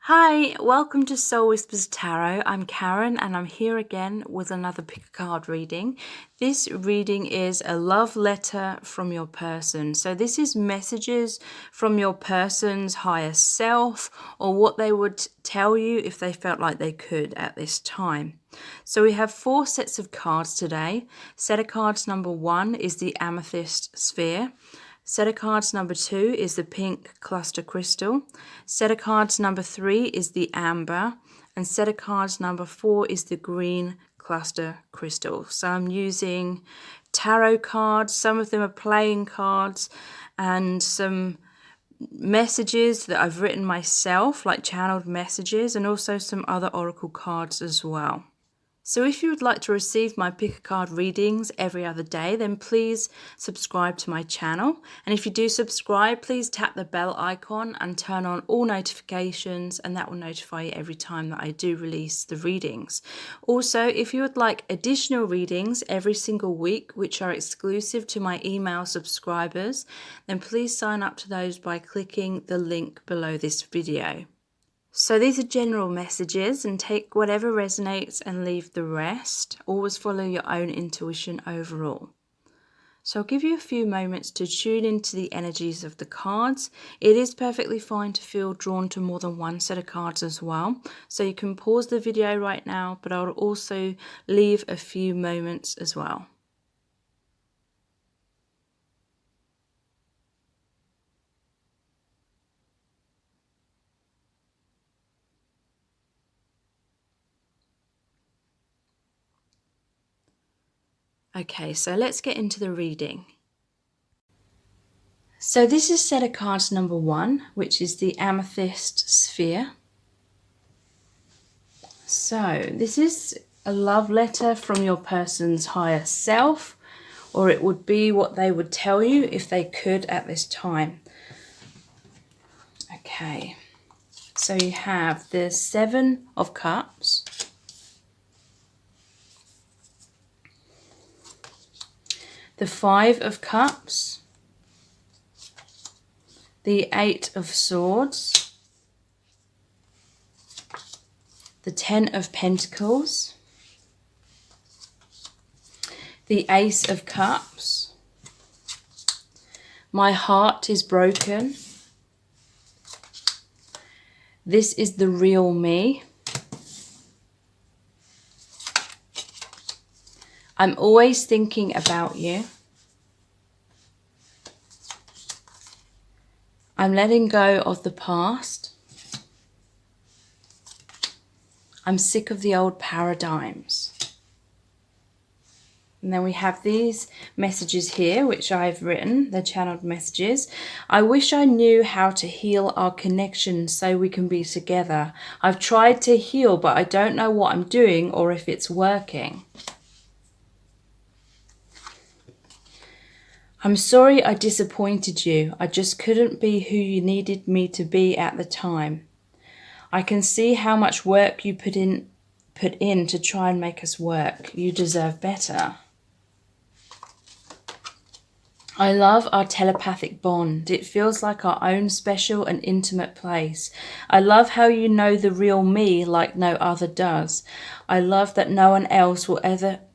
Hi, welcome to Soul Whispers Tarot. I'm Karen and I'm here again with another pick a card reading. This reading is a love letter from your person. So this is messages from your person's higher self or what they would tell you if they felt like they could at this time. So we have 4 sets of cards today. Set of cards number 1 is the amethyst sphere. Set of cards number 2 is the pink cluster crystal. Set of cards number 3 is the amber. And set of cards number 4 is the green cluster crystal. So I'm using tarot cards. Some of them are playing cards and some messages that I've written myself, like channeled messages, and also some other oracle cards as well. So if you would like to receive my pick a card readings every other day, then please subscribe to my channel. And if you do subscribe, please tap the bell icon and turn on all notifications, and that will notify you every time that I do release the readings. Also, if you would like additional readings every single week, which are exclusive to my email subscribers, then please sign up to those by clicking the link below this video. So these are general messages, and take whatever resonates and leave the rest. Always follow your own intuition overall. So I'll give you a few moments to tune into the energies of the cards. It is perfectly fine to feel drawn to more than one set of cards as well. So you can pause the video right now, but I'll also leave a few moments as well. Okay, so let's get into the reading. So this is set of cards number 1, which is the amethyst sphere. So this is a love letter from your person's higher self, or it would be what they would tell you if they could at this time. Okay, so you have the 7 of Cups, the 5 of Cups, the 8 of Swords, the 10 of Pentacles, the Ace of Cups, my heart is broken, this is the real me, I'm always thinking about you, I'm letting go of the past, I'm sick of the old paradigms. And then we have these messages here, which I've written, the channeled messages. I wish I knew how to heal our connection so we can be together. I've tried to heal, but I don't know what I'm doing or if it's working. I'm sorry I disappointed you. I just couldn't be who you needed me to be at the time. I can see how much work you put in to try and make us work. You deserve better. I love our telepathic bond. It feels like our own special and intimate place. I love how you know the real me like no other does. I love that no one else will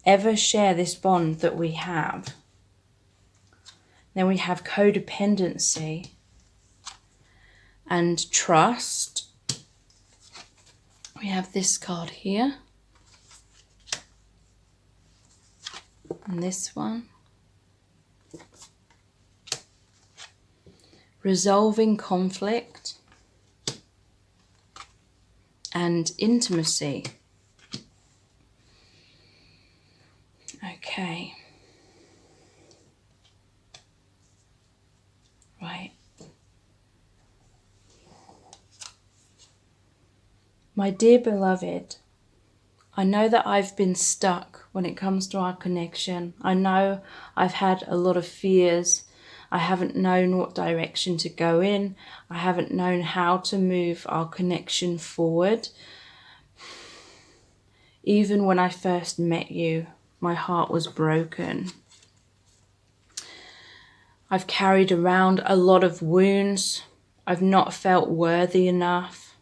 ever share this bond that we have. Then we have codependency and trust. We have this card here. And this one. Resolving conflict and intimacy. Okay. Right. My dear beloved, I know that I've been stuck when it comes to our connection. I know I've had a lot of fears. I haven't known what direction to go in. I haven't known how to move our connection forward. Even when I first met you, my heart was broken. I've carried around a lot of wounds. I've not felt worthy enough.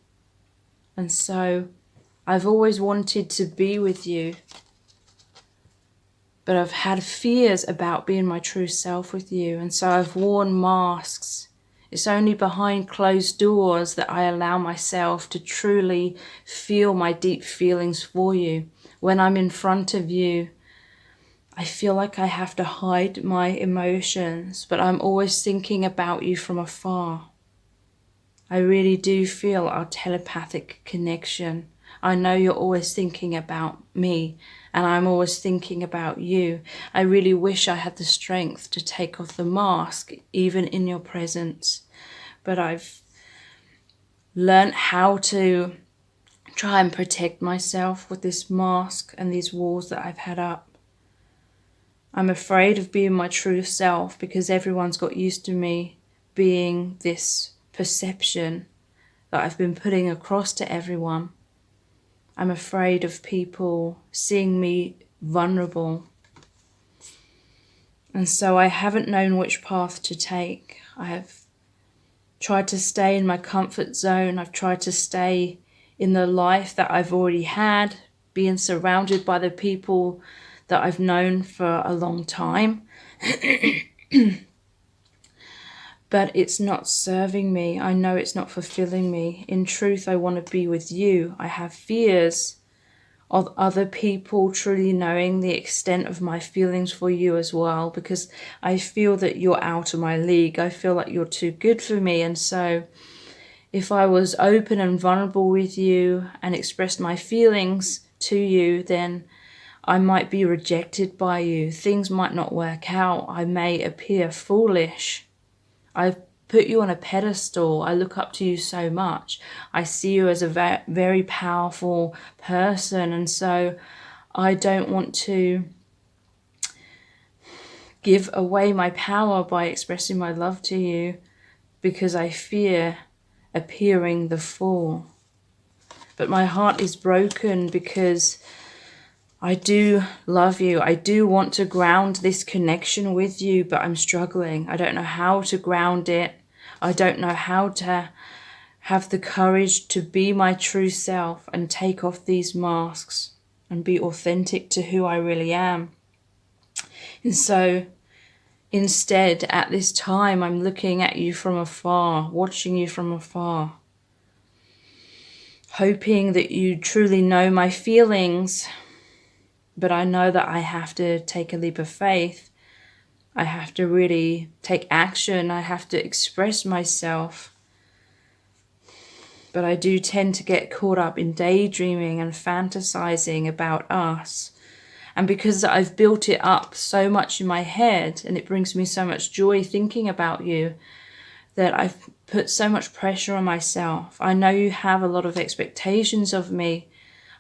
And so I've always wanted to be with you, but I've had fears about being my true self with you. And so I've worn masks. It's only behind closed doors that I allow myself to truly feel my deep feelings for you. When I'm in front of you, I feel like I have to hide my emotions, but I'm always thinking about you from afar. I really do feel our telepathic connection. I know you're always thinking about me, and I'm always thinking about you. I really wish I had the strength to take off the mask, even in your presence. But I've learned how to try and protect myself with this mask and these walls that I've had up. I'm afraid of being my true self because everyone's got used to me being this perception that I've been putting across to everyone. I'm afraid of people seeing me vulnerable. And so I haven't known which path to take. I have tried to stay in my comfort zone. I've tried to stay in the life that I've already had, being surrounded by the people that I've known for a long time. But it's not serving me. I know it's not fulfilling me. In truth, I want to be with you. I have fears of other people truly knowing the extent of my feelings for you as well, because I feel that you're out of my league. I feel like you're too good for me. And so if I was open and vulnerable with you and expressed my feelings to you, then I might be rejected by you. Things might not work out. I may appear foolish. I've put you on a pedestal. I look up to you so much. I see you as a very powerful person. And so I don't want to give away my power by expressing my love to you because I fear appearing the fool. But my heart is broken because I do love you. I do want to ground this connection with you, but I'm struggling. I don't know how to ground it. I don't know how to have the courage to be my true self and take off these masks and be authentic to who I really am. And so instead, at this time, I'm looking at you from afar, watching you from afar, hoping that you truly know my feelings. But I know that I have to take a leap of faith. I have to really take action. I have to express myself. But I do tend to get caught up in daydreaming and fantasizing about us. And because I've built it up so much in my head, and it brings me so much joy thinking about you, that I've put so much pressure on myself. I know you have a lot of expectations of me.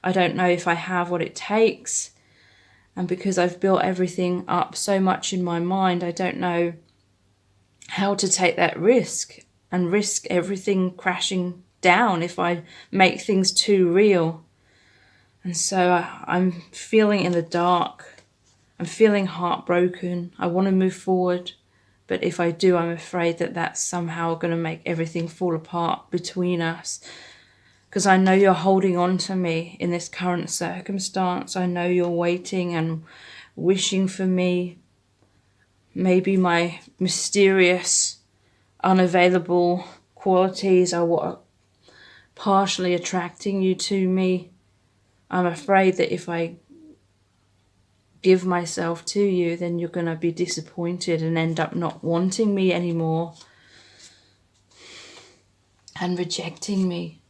I don't know if I have what it takes. And because I've built everything up so much in my mind, I don't know how to take that risk and risk everything crashing down if I make things too real. And so I'm feeling in the dark. I'm feeling heartbroken. I want to move forward. But if I do, I'm afraid that that's somehow going to make everything fall apart between us. Because I know you're holding on to me in this current circumstance. I know you're waiting and wishing for me. Maybe my mysterious, unavailable qualities are what are partially attracting you to me. I'm afraid that if I give myself to you, then you're going to be disappointed and end up not wanting me anymore and rejecting me.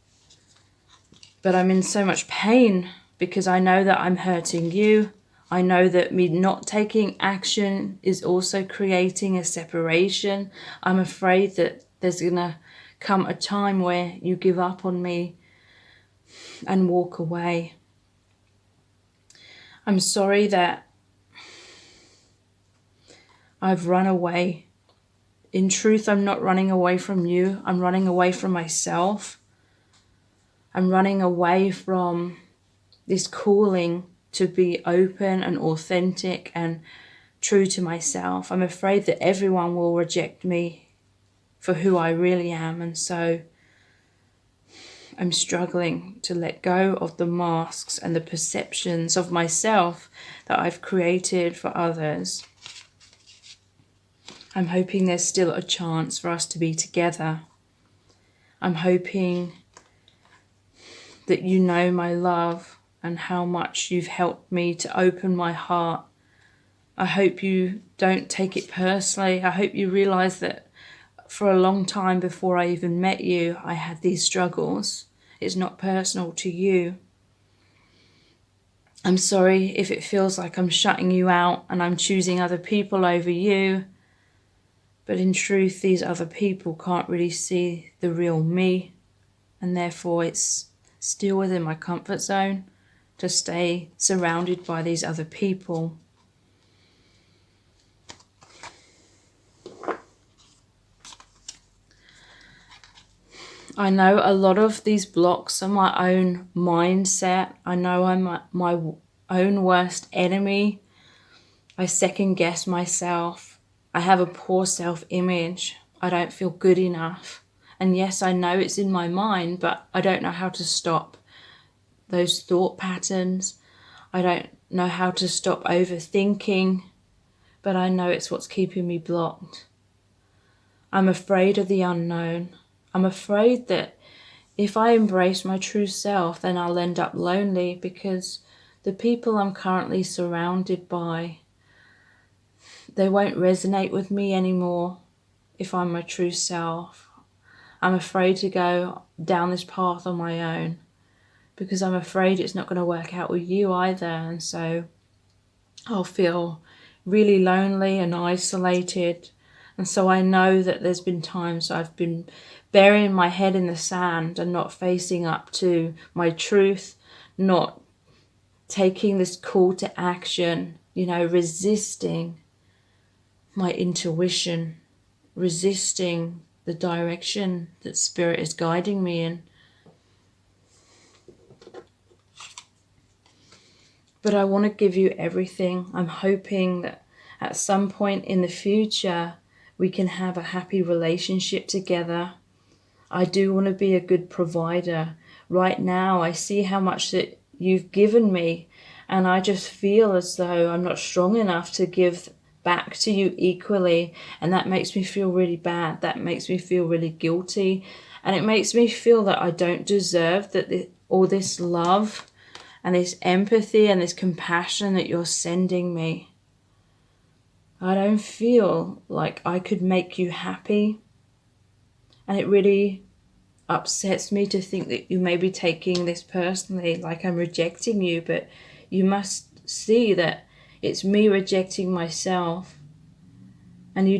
But I'm in so much pain because I know that I'm hurting you. I know that me not taking action is also creating a separation. I'm afraid that there's going to come a time where you give up on me and walk away. I'm sorry that I've run away. In truth, I'm not running away from you. I'm running away from myself. I'm running away from this calling to be open and authentic and true to myself. I'm afraid that everyone will reject me for who I really am. And so I'm struggling to let go of the masks and the perceptions of myself that I've created for others. I'm hoping there's still a chance for us to be together. I'm hoping that you know my love and how much you've helped me to open my heart. I hope you don't take it personally. I hope you realize that for a long time before I even met you, I had these struggles. It's not personal to you. I'm sorry if it feels like I'm shutting you out and I'm choosing other people over you. But in truth, these other people can't really see the real me. And therefore, it's still within my comfort zone to stay surrounded by these other people. I know a lot of these blocks are my own mindset. I know I'm my own worst enemy. I second guess myself. I have a poor self-image. I don't feel good enough. And yes, I know it's in my mind, but I don't know how to stop those thought patterns. I don't know how to stop overthinking, but I know it's what's keeping me blocked. I'm afraid of the unknown. I'm afraid that if I embrace my true self, then I'll end up lonely because the people I'm currently surrounded by, they won't resonate with me anymore if I'm my true self. I'm afraid to go down this path on my own because I'm afraid it's not going to work out with you either. And so I'll feel really lonely and isolated. And so I know that there's been times I've been burying my head in the sand and not facing up to my truth, not taking this call to action, resisting my intuition, resisting the direction that Spirit is guiding me in. But I want to give you everything. I'm hoping that at some point in the future, we can have a happy relationship together. I do want to be a good provider. Right now, I see how much that you've given me, and I just feel as though I'm not strong enough to give back to you equally, and that makes me feel really bad. That makes me feel really guilty, and it makes me feel that I don't deserve all this love and this empathy and this compassion that you're sending me. I don't feel like I could make you happy. And it really upsets me to think that you may be taking this personally, like I'm rejecting you, but you must see that it's me rejecting myself. And you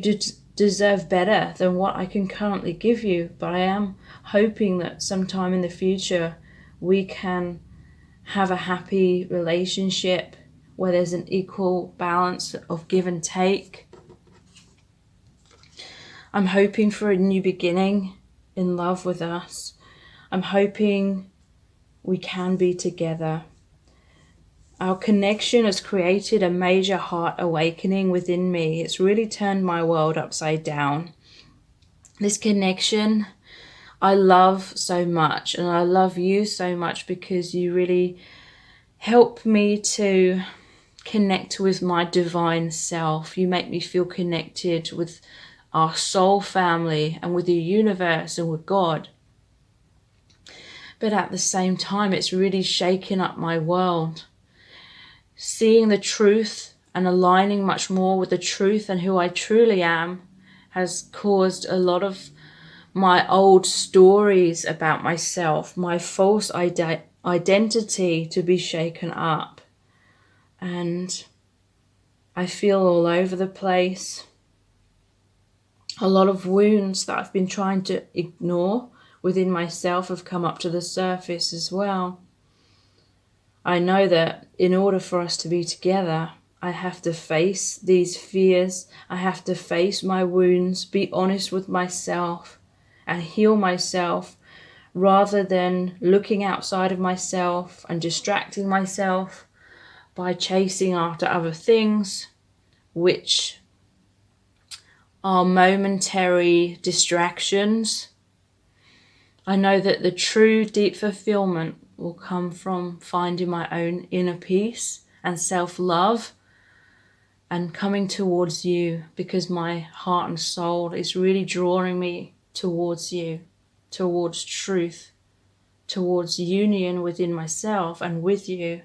deserve better than what I can currently give you. But I am hoping that sometime in the future we can have a happy relationship where there's an equal balance of give and take. I'm hoping for a new beginning in love with us. I'm hoping we can be together. Our connection has created a major heart awakening within me. It's really turned my world upside down. This connection I love so much, and I love you so much because you really help me to connect with my divine self. You make me feel connected with our soul family and with the universe and with God. But at the same time, it's really shaken up my world. Seeing the truth and aligning much more with the truth and who I truly am has caused a lot of my old stories about myself, my false identity to be shaken up. And I feel all over the place. A lot of wounds that I've been trying to ignore within myself have come up to the surface as well. I know that in order for us to be together, I have to face these fears. I have to face my wounds, be honest with myself and heal myself rather than looking outside of myself and distracting myself by chasing after other things, which are momentary distractions. I know that the true deep fulfillment will come from finding my own inner peace and self-love and coming towards you, because my heart and soul is really drawing me towards you, towards truth, towards union within myself and with you.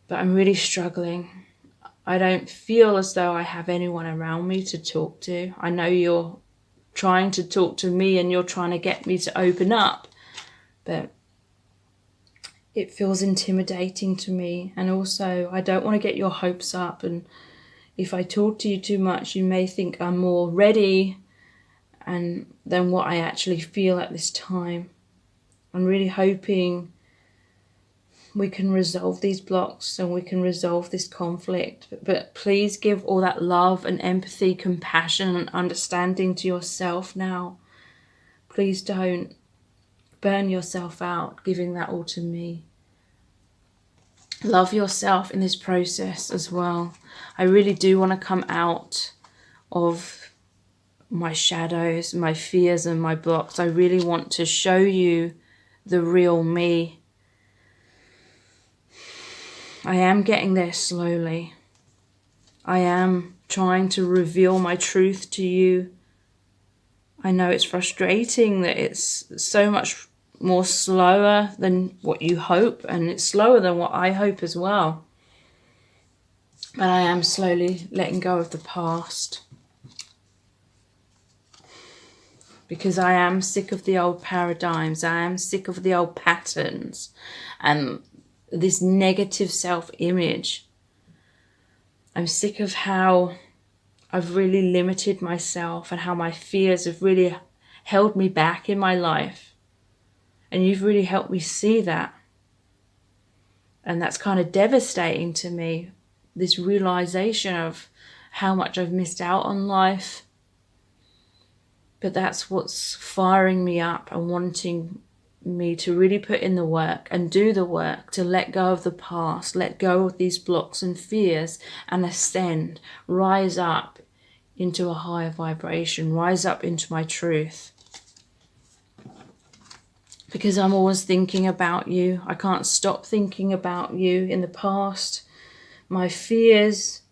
But I'm really struggling. I don't feel as though I have anyone around me to talk to. I know you're trying to talk to me and you're trying to get me to open up, but it feels intimidating to me. And also, I don't want to get your hopes up, and if I talk to you too much, you may think I'm more ready than what I actually feel at this time. I'm really hoping we can resolve these blocks and we can resolve this conflict. But please give all that love and empathy, compassion and understanding to yourself now. Please don't burn yourself out giving that all to me. Love yourself in this process as well. I really do want to come out of my shadows, my fears and my blocks. I really want to show you the real me. I am getting there slowly. I am trying to reveal my truth to you. I know it's frustrating that it's so much more slower than what you hope, and it's slower than what I hope as well. But I am slowly letting go of the past, because I am sick of the old paradigms. I am sick of the old patterns and this negative self-image. I'm sick of how I've really limited myself and how my fears have really held me back in my life. And you've really helped me see that. And that's kind of devastating to me, this realization of how much I've missed out on life. But that's what's firing me up and wanting me to really put in the work and do the work to let go of the past, let go of these blocks and fears, and ascend, rise up into a higher vibration, rise up into my truth. Because I'm always thinking about you. I can't stop thinking about you. In the past, my fears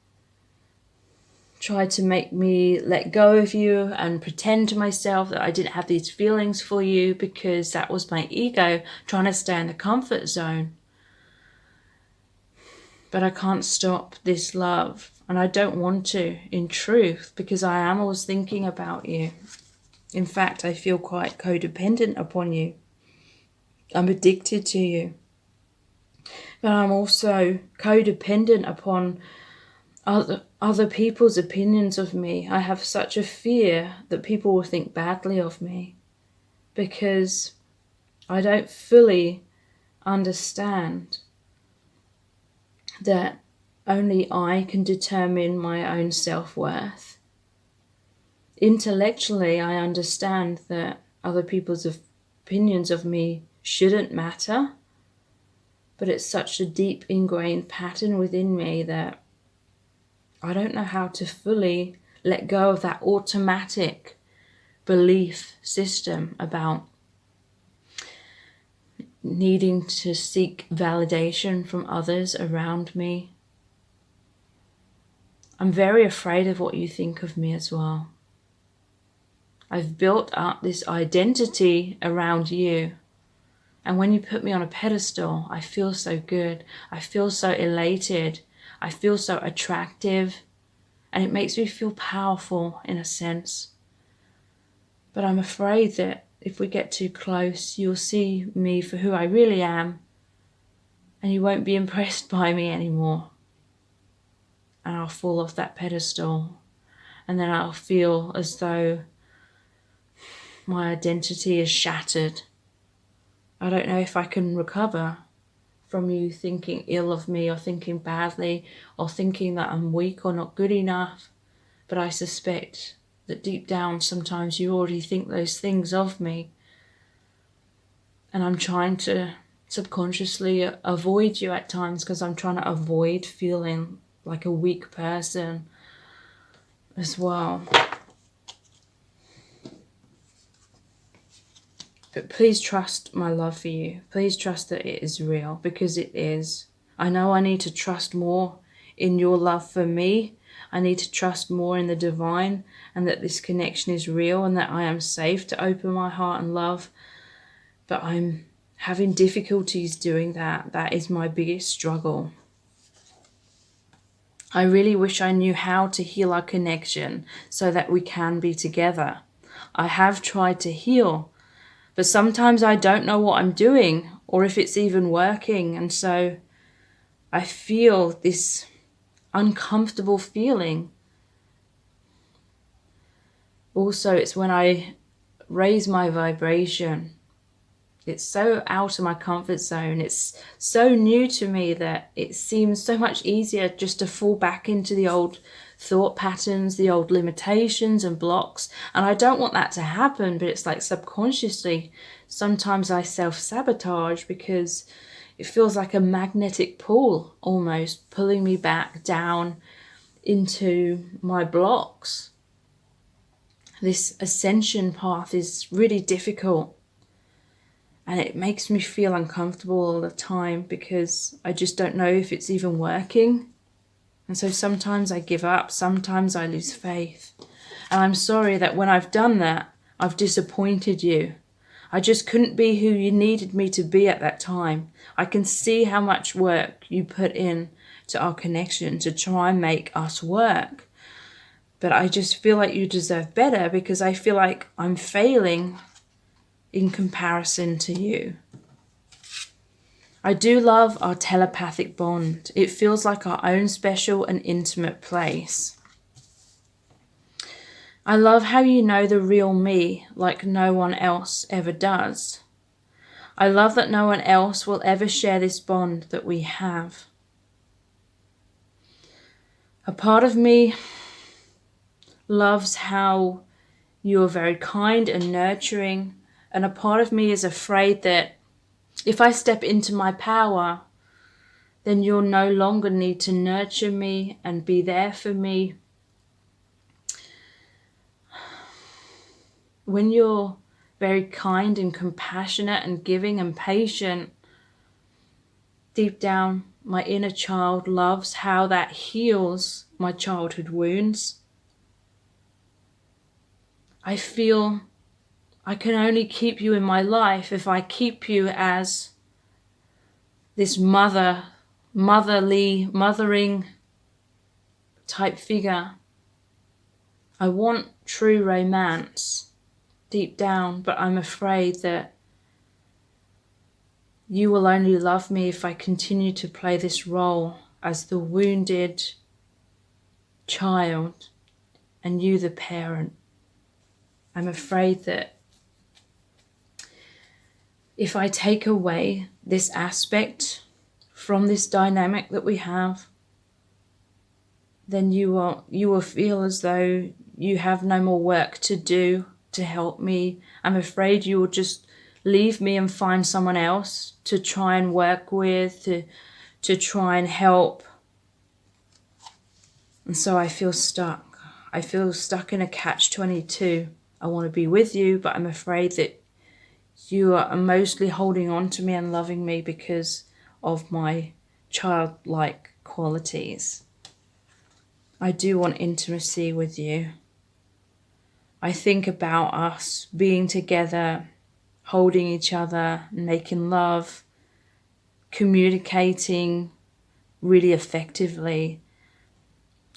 tried to make me let go of you and pretend to myself that I didn't have these feelings for you, because that was my ego trying to stay in the comfort zone. But I can't stop this love, and I don't want to, in truth, because I am always thinking about you. In fact, I feel quite codependent upon you. I'm addicted to you. But I'm also codependent upon other people's opinions of me. I have such a fear that people will think badly of me, because I don't fully understand that only I can determine my own self-worth. Intellectually, I understand that other people's opinions of me shouldn't matter, but it's such a deep ingrained pattern within me that I don't know how to fully let go of that automatic belief system about needing to seek validation from others around me. I'm very afraid of what you think of me as well. I've built up this identity around you. And when you put me on a pedestal, I feel so good. I feel so elated. I feel so attractive. And it makes me feel powerful in a sense. But I'm afraid that if we get too close, you'll see me for who I really am. And you won't be impressed by me anymore. And I'll fall off that pedestal. And then I'll feel as though my identity is shattered. I don't know if I can recover from you thinking ill of me, or thinking badly, or thinking that I'm weak or not good enough. But I suspect that deep down sometimes you already think those things of me. And I'm trying to subconsciously avoid you at times, because I'm trying to avoid feeling like a weak person as well. But please trust my love for you. Please trust that it is real, because it is. I know I need to trust more in your love for me. I need to trust more in the divine, and that this connection is real, and that I am safe to open my heart and love. But I'm having difficulties doing that. That is my biggest struggle. I really wish I knew how to heal our connection so that we can be together. I have tried to heal, but sometimes I don't know what I'm doing or if it's even working. And so I feel this uncomfortable feeling. Also, it's when I raise my vibration. It's so out of my comfort zone. It's so new to me that it seems so much easier just to fall back into the old thought patterns, the old limitations and blocks. And I don't want that to happen, but it's like subconsciously, sometimes I self-sabotage because it feels like a magnetic pull, almost pulling me back down into my blocks. This ascension path is really difficult. And it makes me feel uncomfortable all the time because I just don't know if it's even working. And so sometimes I give up, sometimes I lose faith. And I'm sorry that when I've done that, I've disappointed you. I just couldn't be who you needed me to be at that time. I can see how much work you put in to our connection to try and make us work. But I just feel like you deserve better because I feel like I'm failing in comparison to you. I do love our telepathic bond. It feels like our own special and intimate place. I love how you know the real me like no one else ever does. I love that no one else will ever share this bond that we have. A part of me loves how you are very kind and nurturing, and a part of me is afraid that if I step into my power, then you'll no longer need to nurture me and be there for me. When you're very kind and compassionate and giving and patient, deep down, my inner child loves how that heals my childhood wounds. I feel I can only keep you in my life if I keep you as this mothering type figure. I want true romance deep down, but I'm afraid that you will only love me if I continue to play this role as the wounded child and you the parent. I'm afraid that if I take away this aspect from this dynamic that we have, then you will feel as though you have no more work to do to help me. I'm afraid you will just leave me and find someone else to try and work with, to try and help. And so I feel stuck. I feel stuck in a catch-22. I want to be with you, but I'm afraid that you are mostly holding on to me and loving me because of my childlike qualities. I do want intimacy with you. I think about us being together, holding each other, making love, communicating really effectively,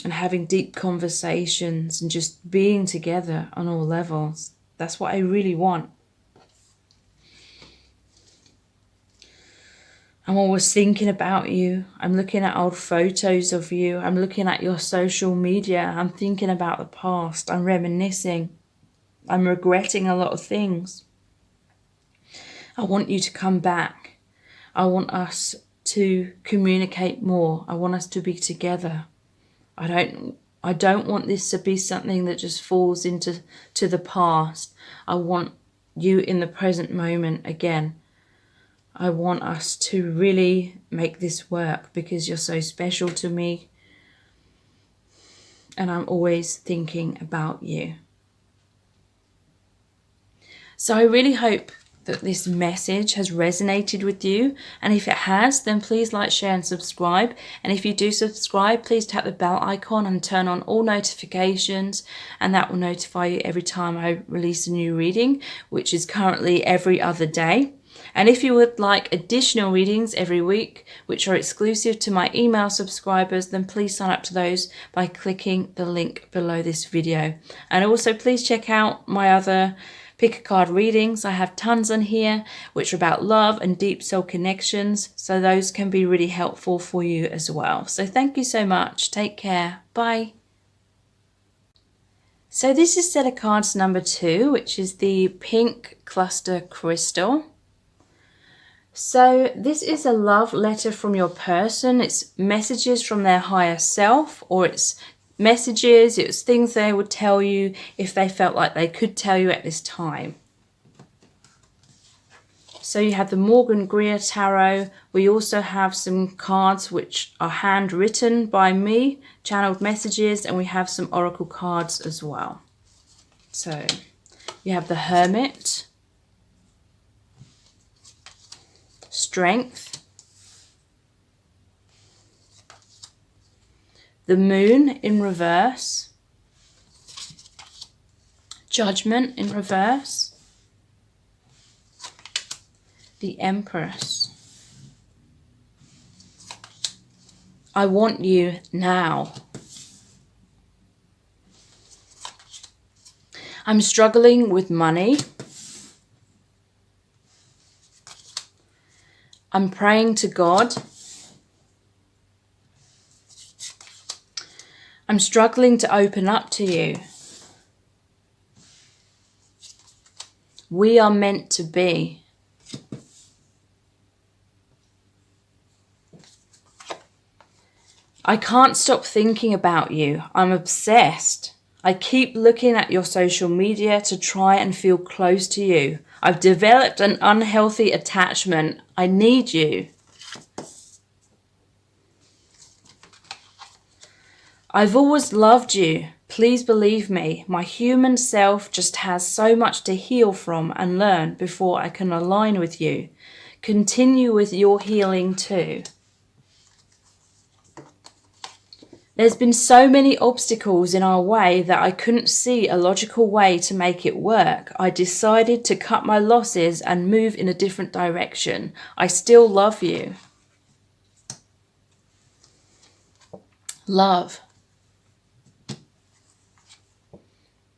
and having deep conversations and just being together on all levels. That's what I really want. I'm always thinking about you. I'm looking at old photos of you. I'm looking at your social media. I'm thinking about the past. I'm reminiscing. I'm regretting a lot of things. I want you to come back. I want us to communicate more. I want us to be together. I don't want this to be something that just falls into the past. I want you in the present moment again. I want us to really make this work because you're so special to me. And I'm always thinking about you. So I really hope that this message has resonated with you. And if it has, then please like, share and subscribe. And if you do subscribe, please tap the bell icon and turn on all notifications, and that will notify you every time I release a new reading, which is currently every other day. And if you would like additional readings every week, which are exclusive to my email subscribers, then please sign up to those by clicking the link below this video. And also please check out my other pick a card readings. I have tons on here which are about love and deep soul connections, so those can be really helpful for you as well. So thank you so much. Take care. Bye. So this is set of cards number 2, which is the pink cluster crystal. So this is a love letter from your person. It's messages from their higher self, or it's messages, it's things they would tell you if they felt like they could tell you at this time. So you have the Morgan Greer Tarot. We also have some cards which are handwritten by me, channeled messages, and we have some oracle cards as well. So you have the Hermit, Strength, the Moon in reverse, Judgment in reverse, the Empress. I want you now. I'm struggling with money. I'm praying to God. I'm struggling to open up to you. We are meant to be. I can't stop thinking about you. I'm obsessed. I keep looking at your social media to try and feel close to you. I've developed an unhealthy attachment. I need you. I've always loved you. Please believe me. My human self just has so much to heal from and learn before I can align with you. Continue with your healing too. There's been so many obstacles in our way that I couldn't see a logical way to make it work. I decided to cut my losses and move in a different direction. I still love you. Love.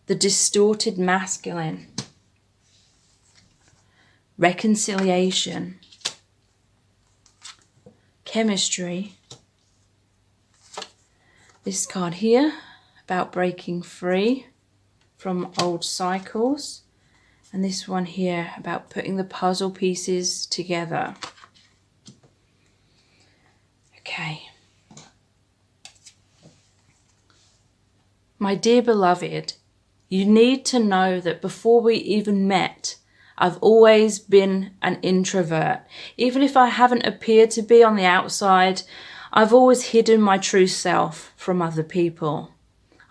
The distorted masculine. Reconciliation. Chemistry. This card here, about breaking free from old cycles. And this one here, about putting the puzzle pieces together. Okay. My dear beloved, you need to know that before we even met, I've always been an introvert. Even if I haven't appeared to be on the outside, I've always hidden my true self from other people.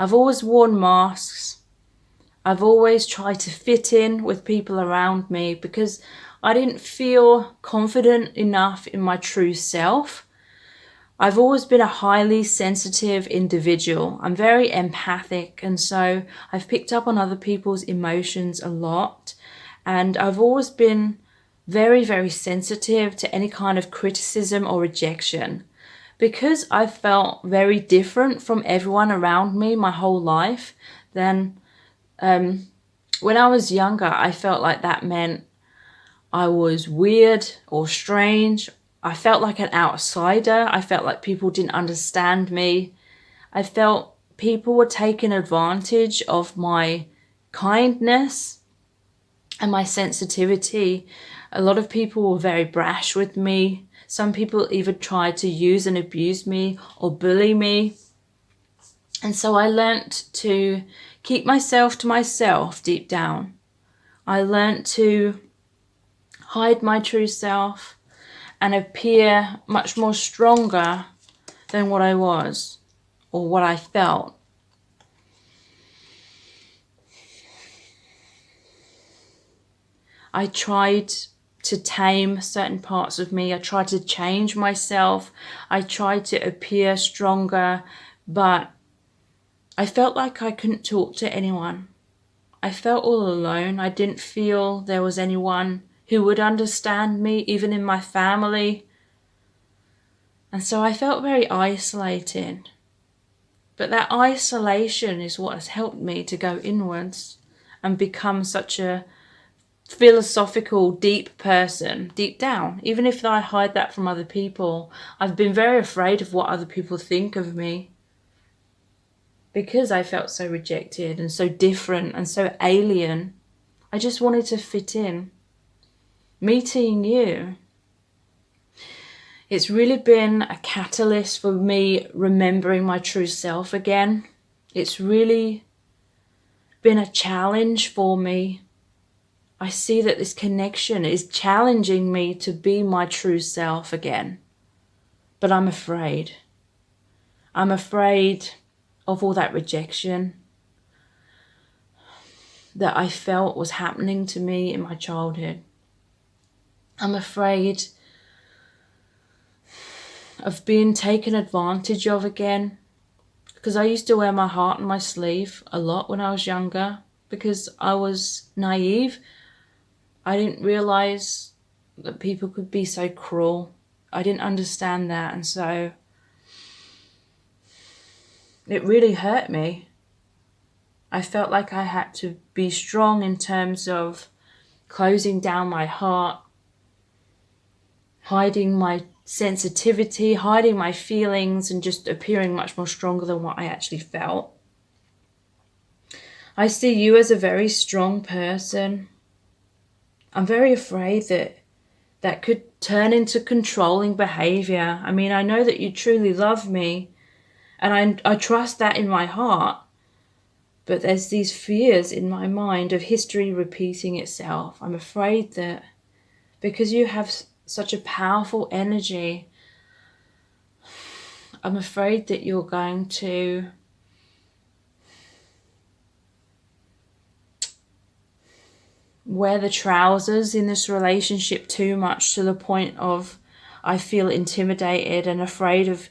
I've always worn masks. I've always tried to fit in with people around me because I didn't feel confident enough in my true self. I've always been a highly sensitive individual. I'm very empathic, and so I've picked up on other people's emotions a lot. And I've always been very, very sensitive to any kind of criticism or rejection. Because I felt very different from everyone around me my whole life, then when I was younger, I felt like that meant I was weird or strange. I felt like an outsider. I felt like people didn't understand me. I felt people were taking advantage of my kindness and my sensitivity. A lot of people were very brash with me. Some people even tried to use and abuse me or bully me. And so I learnt to keep myself to myself deep down. I learnt to hide my true self and appear much more stronger than what I was or what I felt. I tried to tame certain parts of me. I tried to change myself. I tried to appear stronger, but I felt like I couldn't talk to anyone. I felt all alone. I didn't feel there was anyone who would understand me, even in my family. And so I felt very isolated. But that isolation is what has helped me to go inwards and become such a philosophical, deep person, deep down. Even if I hide that from other people, I've been very afraid of what other people think of me, because I felt so rejected and so different and so alien. I just wanted to fit in. Meeting you, it's really been a catalyst for me remembering my true self again. It's really been a challenge for me. I see that this connection is challenging me to be my true self again. But I'm afraid. I'm afraid of all that rejection that I felt was happening to me in my childhood. I'm afraid of being taken advantage of again, because I used to wear my heart on my sleeve a lot when I was younger, because I was naive. I didn't realize that people could be so cruel. I didn't understand that, and so it really hurt me. I felt like I had to be strong in terms of closing down my heart, hiding my sensitivity, hiding my feelings, and just appearing much more stronger than what I actually felt. I see you as a very strong person. I'm very afraid that that could turn into controlling behavior. I mean, I know that you truly love me, and I trust that in my heart. But there's these fears in my mind of history repeating itself. I'm afraid that because you have such a powerful energy, I'm afraid that you're going to wear the trousers in this relationship too much, to the point of I feel intimidated and afraid of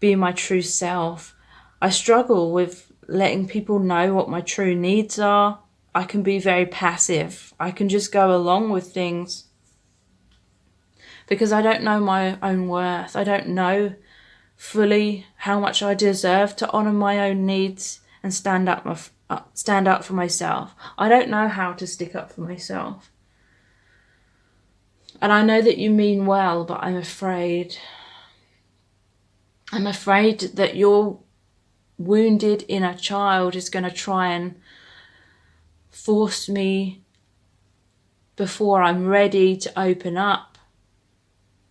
being my true self. I struggle with letting people know what my true needs are. I can be very passive. I can just go along with things because I don't know my own worth. I don't know fully how much I deserve to honor my own needs and stand up for myself. I don't know how to stick up for myself. And I know that you mean well, but I'm afraid. I'm afraid that your wounded inner child is going to try and force me before I'm ready to open up.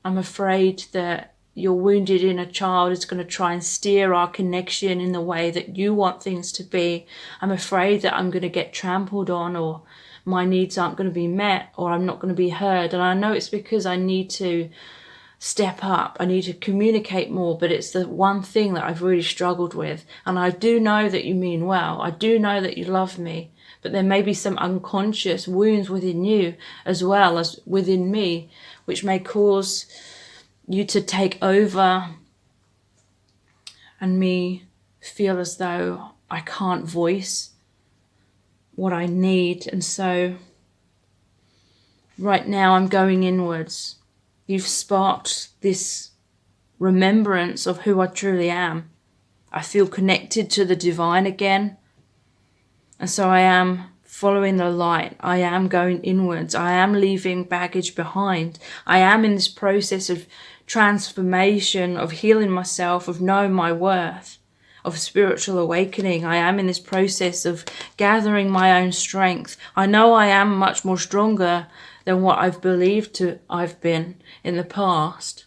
I'm afraid that your wounded inner child is going to try and steer our connection in the way that you want things to be. I'm afraid that I'm going to get trampled on, or my needs aren't going to be met, or I'm not going to be heard. And I know it's because I need to step up. I need to communicate more, but it's the one thing that I've really struggled with. And I do know that you mean well. I do know that you love me, but there may be some unconscious wounds within you as well as within me, which may cause you to take over and me feel as though I can't voice what I need. And so right now I'm going inwards. You've sparked this remembrance of who I truly am. I feel connected to the divine again. And so I am following the light. I am going inwards. I am leaving baggage behind. I am in this process of transformation, of healing myself, of knowing my worth, of spiritual awakening. I am in this process of gathering my own strength. I know I am much more stronger than what I've believed I've been in the past.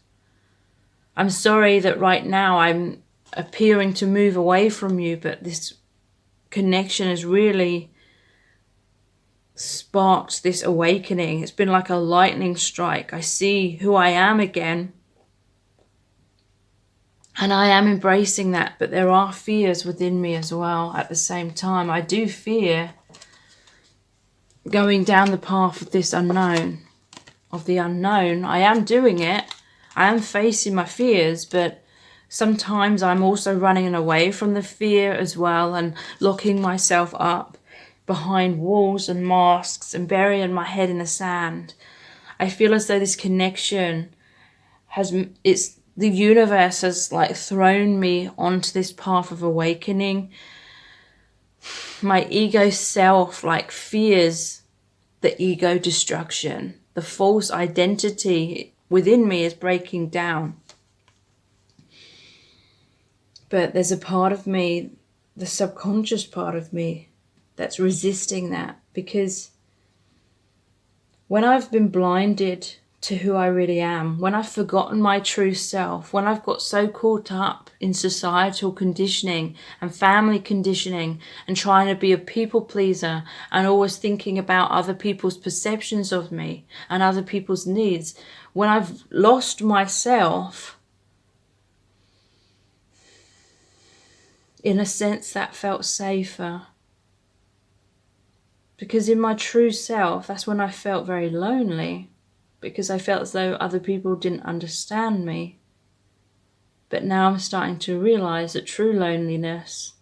I'm sorry that right now I'm appearing to move away from you, but this connection has really sparked this awakening. It's been like a lightning strike. I see who I am again, and I am embracing that, but there are fears within me as well at the same time. I do fear going down the path of this unknown, of the unknown. I am doing it. I am facing my fears, but sometimes I'm also running away from the fear as well and locking myself up behind walls and masks and burying my head in the sand. I feel as though this connection the universe has like thrown me onto this path of awakening. My ego self like fears the ego destruction. The false identity within me is breaking down. But there's a part of me, the subconscious part of me, that's resisting that, because when I've been blinded to who I really am, when I've forgotten my true self, when I've got so caught up in societal conditioning and family conditioning and trying to be a people pleaser and always thinking about other people's perceptions of me and other people's needs, when I've lost myself, in a sense that felt safer. Because in my true self, that's when I felt very lonely, because I felt as though other people didn't understand me. But now I'm starting to realize that true loneliness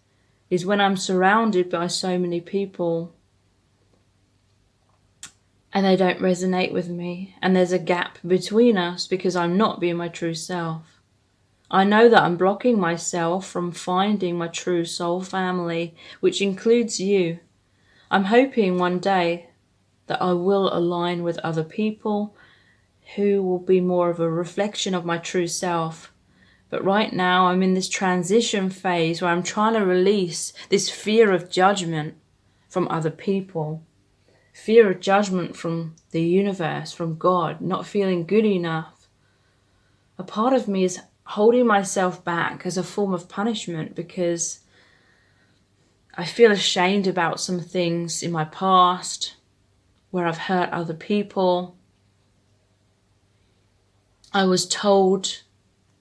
is when I'm surrounded by so many people and they don't resonate with me, and there's a gap between us because I'm not being my true self. I know that I'm blocking myself from finding my true soul family, which includes you. I'm hoping one day that I will align with other people who will be more of a reflection of my true self. But right now I'm in this transition phase where I'm trying to release this fear of judgment from other people, fear of judgment from the universe, from God, not feeling good enough. A part of me is holding myself back as a form of punishment because I feel ashamed about some things in my past where I've hurt other people. I was told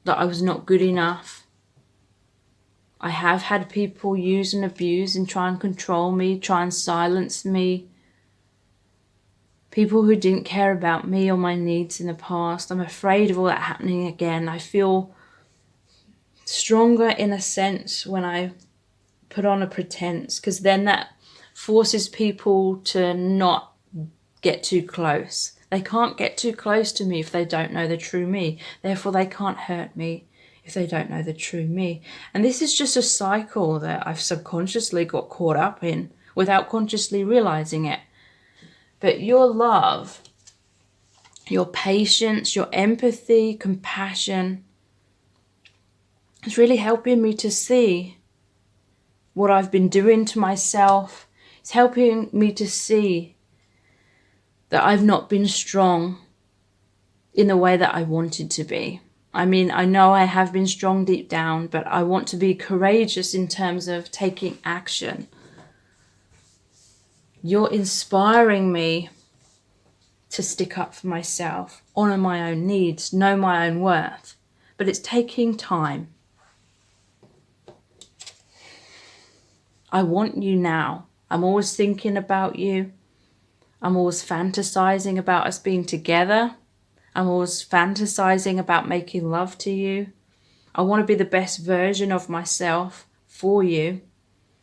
that I was not good enough. I have had people use and abuse and try and control me, try and silence me. People who didn't care about me or my needs in the past. I'm afraid of all that happening again. I feel stronger in a sense when I put on a pretense, because then that forces people to not get too close. They can't get too close to me if they don't know the true me. Therefore, they can't hurt me if they don't know the true me. And this is just a cycle that I've subconsciously got caught up in without consciously realizing it. But your love, your patience, your empathy, compassion is really helping me to see what I've been doing to myself. It's helping me to see that I've not been strong in the way that I wanted to be. I mean, I know I have been strong deep down, but I want to be courageous in terms of taking action. You're inspiring me to stick up for myself, honor my own needs, know my own worth. But it's taking time. I want you now. I'm always thinking about you. I'm always fantasizing about us being together. I'm always fantasizing about making love to you. I want to be the best version of myself for you.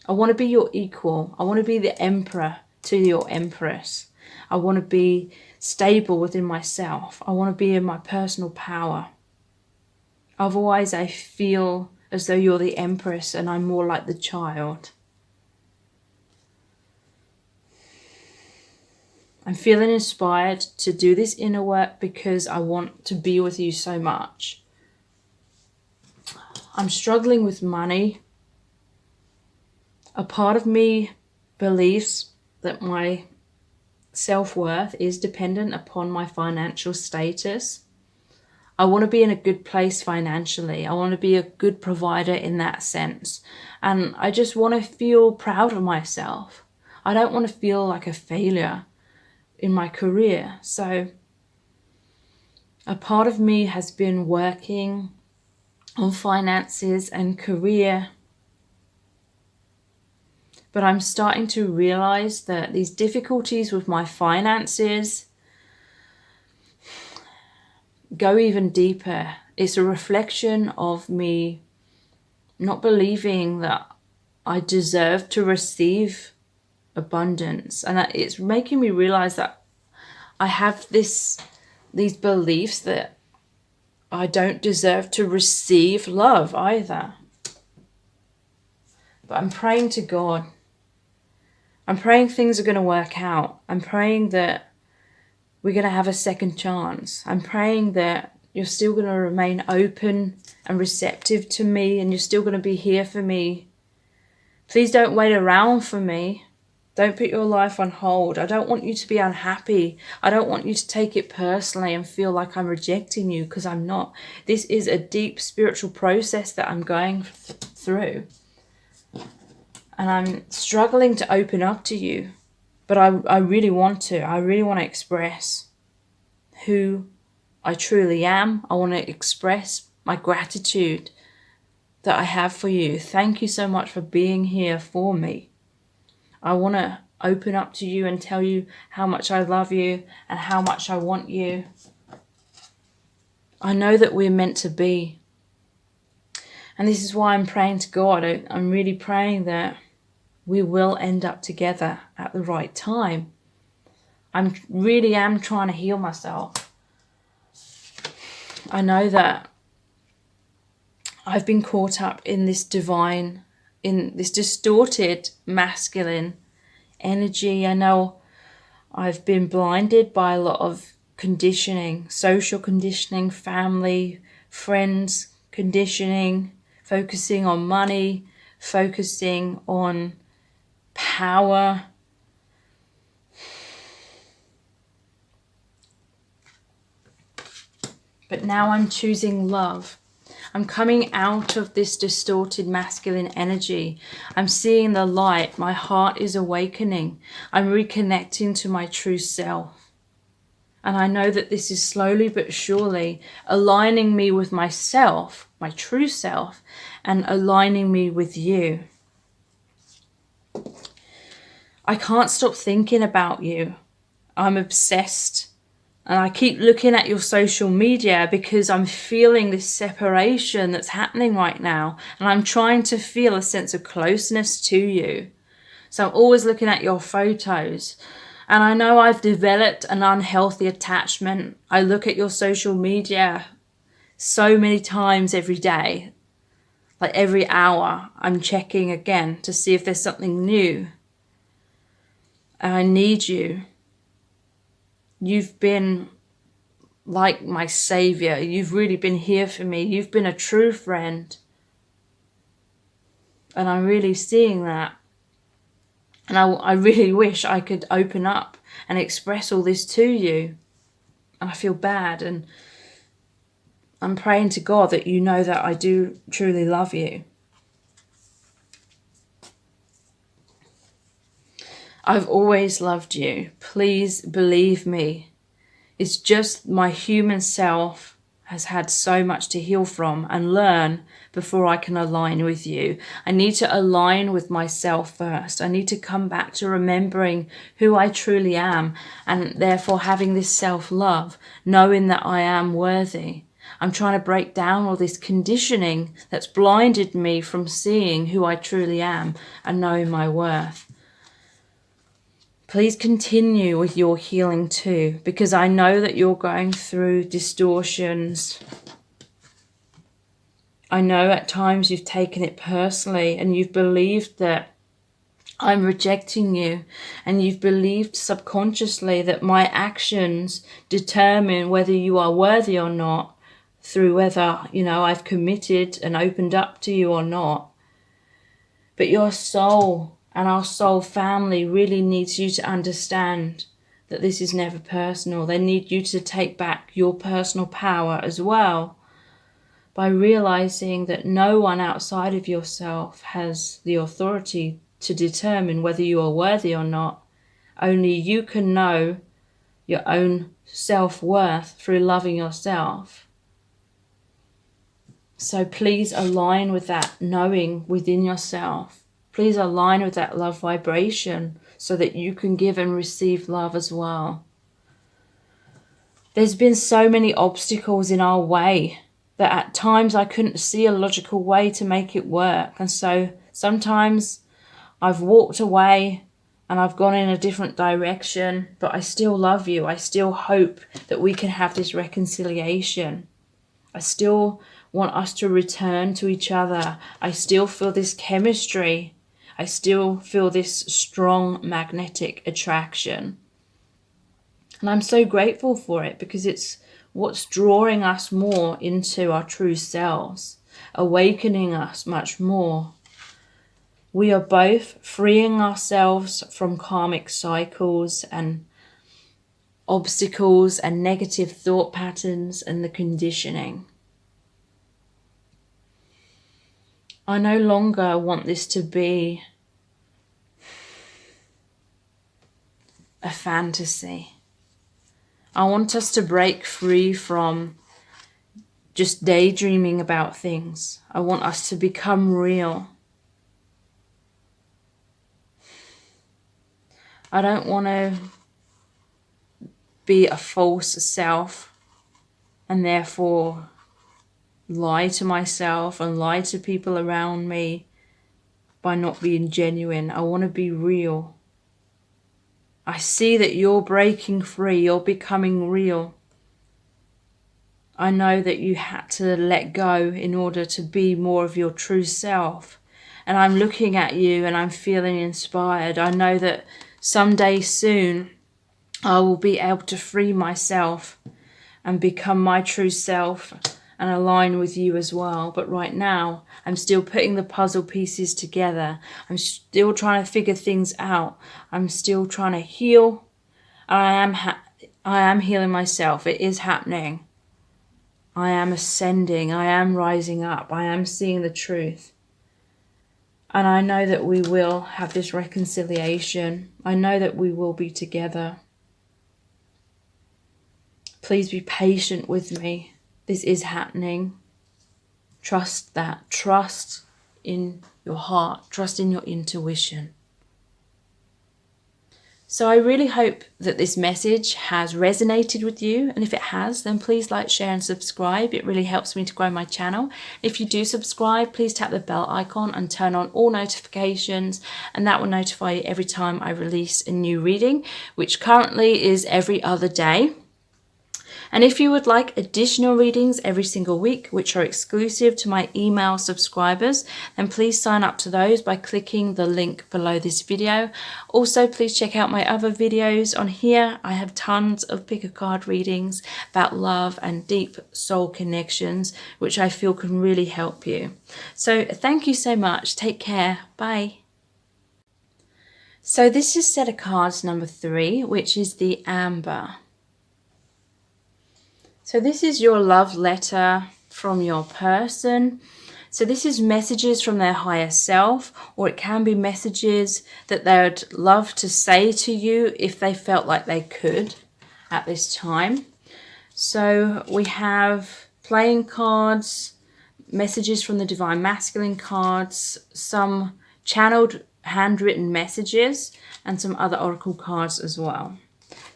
I want to be your equal. I want to be the emperor to your empress. I want to be stable within myself. I want to be in my personal power. Otherwise, I feel as though you're the empress and I'm more like the child. I'm feeling inspired to do this inner work because I want to be with you so much. I'm struggling with money. A part of me believes that my self-worth is dependent upon my financial status. I want to be in a good place financially. I want to be a good provider in that sense. And I just want to feel proud of myself. I don't want to feel like a failure in my career. So a part of me has been working on finances and career, But I'm starting to realize that these difficulties with my finances go even deeper. It's a reflection of me not believing that I deserve to receive abundance. And it's making me realize that I have these beliefs that I don't deserve to receive love either. But I'm praying to God. I'm praying things are going to work out. I'm praying that we're going to have a second chance. I'm praying that you're still going to remain open and receptive to me, and you're still going to be here for me. Please don't wait around for me. Don't put your life on hold. I don't want you to be unhappy. I don't want you to take it personally and feel like I'm rejecting you, because I'm not. This is a deep spiritual process that I'm going through. And I'm struggling to open up to you. But I really want to. I really want to express who I truly am. I want to express my gratitude that I have for you. Thank you so much for being here for me. I want to open up to you and tell you how much I love you and how much I want you. I know that we're meant to be. And this is why I'm praying to God. I'm really praying that we will end up together at the right time. I really am trying to heal myself. I know that I've been caught up in this distorted masculine energy. I know I've been blinded by a lot of conditioning, social conditioning, family, friends conditioning, focusing on money, focusing on power. But now I'm choosing love. I'm coming out of this distorted masculine energy. I'm seeing the light. My heart is awakening. I'm reconnecting to my true self. And I know that this is slowly but surely aligning me with myself, my true self, and aligning me with you. I can't stop thinking about you. I'm obsessed. And I keep looking at your social media because I'm feeling this separation that's happening right now. And I'm trying to feel a sense of closeness to you. So I'm always looking at your photos. And I know I've developed an unhealthy attachment. I look at your social media so many times every day. Like every hour, I'm checking again to see if there's something new. And I need you. You've been like my savior. You've really been here for me. You've been a true friend. And I'm really seeing that. And I really wish I could open up and express all this to you. And I feel bad. And I'm praying to God that you know that I do truly love you. I've always loved you. Please believe me. It's just my human self has had so much to heal from and learn before I can align with you. I need to align with myself first. I need to come back to remembering who I truly am, and therefore having this self-love, knowing that I am worthy. I'm trying to break down all this conditioning that's blinded me from seeing who I truly am and knowing my worth. Please continue with your healing too, because I know that you're going through distortions. I know at times you've taken it personally and you've believed that I'm rejecting you, and you've believed subconsciously that my actions determine whether you are worthy or not, through whether, I've committed and opened up to you or not. But your soul and our soul family really needs you to understand that this is never personal. They need you to take back your personal power as well, by realizing that no one outside of yourself has the authority to determine whether you are worthy or not. Only you can know your own self-worth through loving yourself. So please align with that knowing within yourself. Please align with that love vibration so that you can give and receive love as well. There's been so many obstacles in our way that at times I couldn't see a logical way to make it work. And so sometimes I've walked away and I've gone in a different direction, but I still love you. I still hope that we can have this reconciliation. I still want us to return to each other. I still feel this chemistry. I still feel this strong magnetic attraction. And I'm so grateful for it because it's what's drawing us more into our true selves, awakening us much more. We are both freeing ourselves from karmic cycles and obstacles and negative thought patterns and the conditioning. I no longer want this to be a fantasy. I want us to break free from just daydreaming about things. I want us to become real. I don't want to be a false self and therefore lie to myself and lie to people around me by not being genuine. I want to be real. I see that you're breaking free, you're becoming real. I know that you had to let go in order to be more of your true self. And I'm looking at you and I'm feeling inspired. I know that someday soon I will be able to free myself and become my true self and align with you as well. But right now, I'm still putting the puzzle pieces together. I'm still trying to figure things out. I'm still trying to heal. I am healing myself. It is happening. I am ascending. I am rising up. I am seeing the truth. And I know that we will have this reconciliation. I know that we will be together. Please be patient with me. This is happening. Trust that. Trust in your heart. Trust in your intuition. So I really hope that this message has resonated with you. And if it has, then please like, share and subscribe. It really helps me to grow my channel. If you do subscribe, please tap the bell icon and turn on all notifications. And that will notify you every time I release a new reading, which currently is every other day. And if you would like additional readings every single week, which are exclusive to my email subscribers, then please sign up to those by clicking the link below this video. Also, please check out my other videos on here. I have tons of pick a card readings about love and deep soul connections, which I feel can really help you. So thank you so much. Take care. Bye. So this is set of cards number 3, which is the Amber. So this is your love letter from your person. So this is messages from their higher self, or it can be messages that they would love to say to you if they felt like they could at this time. So we have playing cards, messages from the Divine Masculine cards, some channeled handwritten messages, and some other oracle cards as well.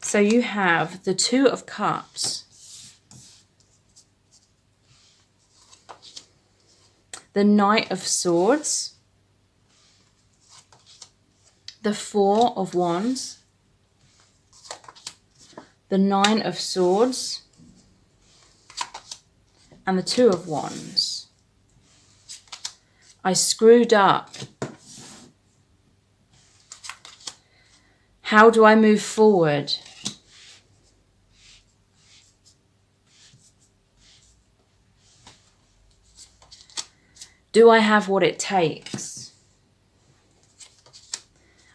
So you have the Two of Cups, the Knight of Swords, the Four of Wands, the Nine of Swords, and the Two of Wands. I screwed up. How do I move forward? Do I have what it takes?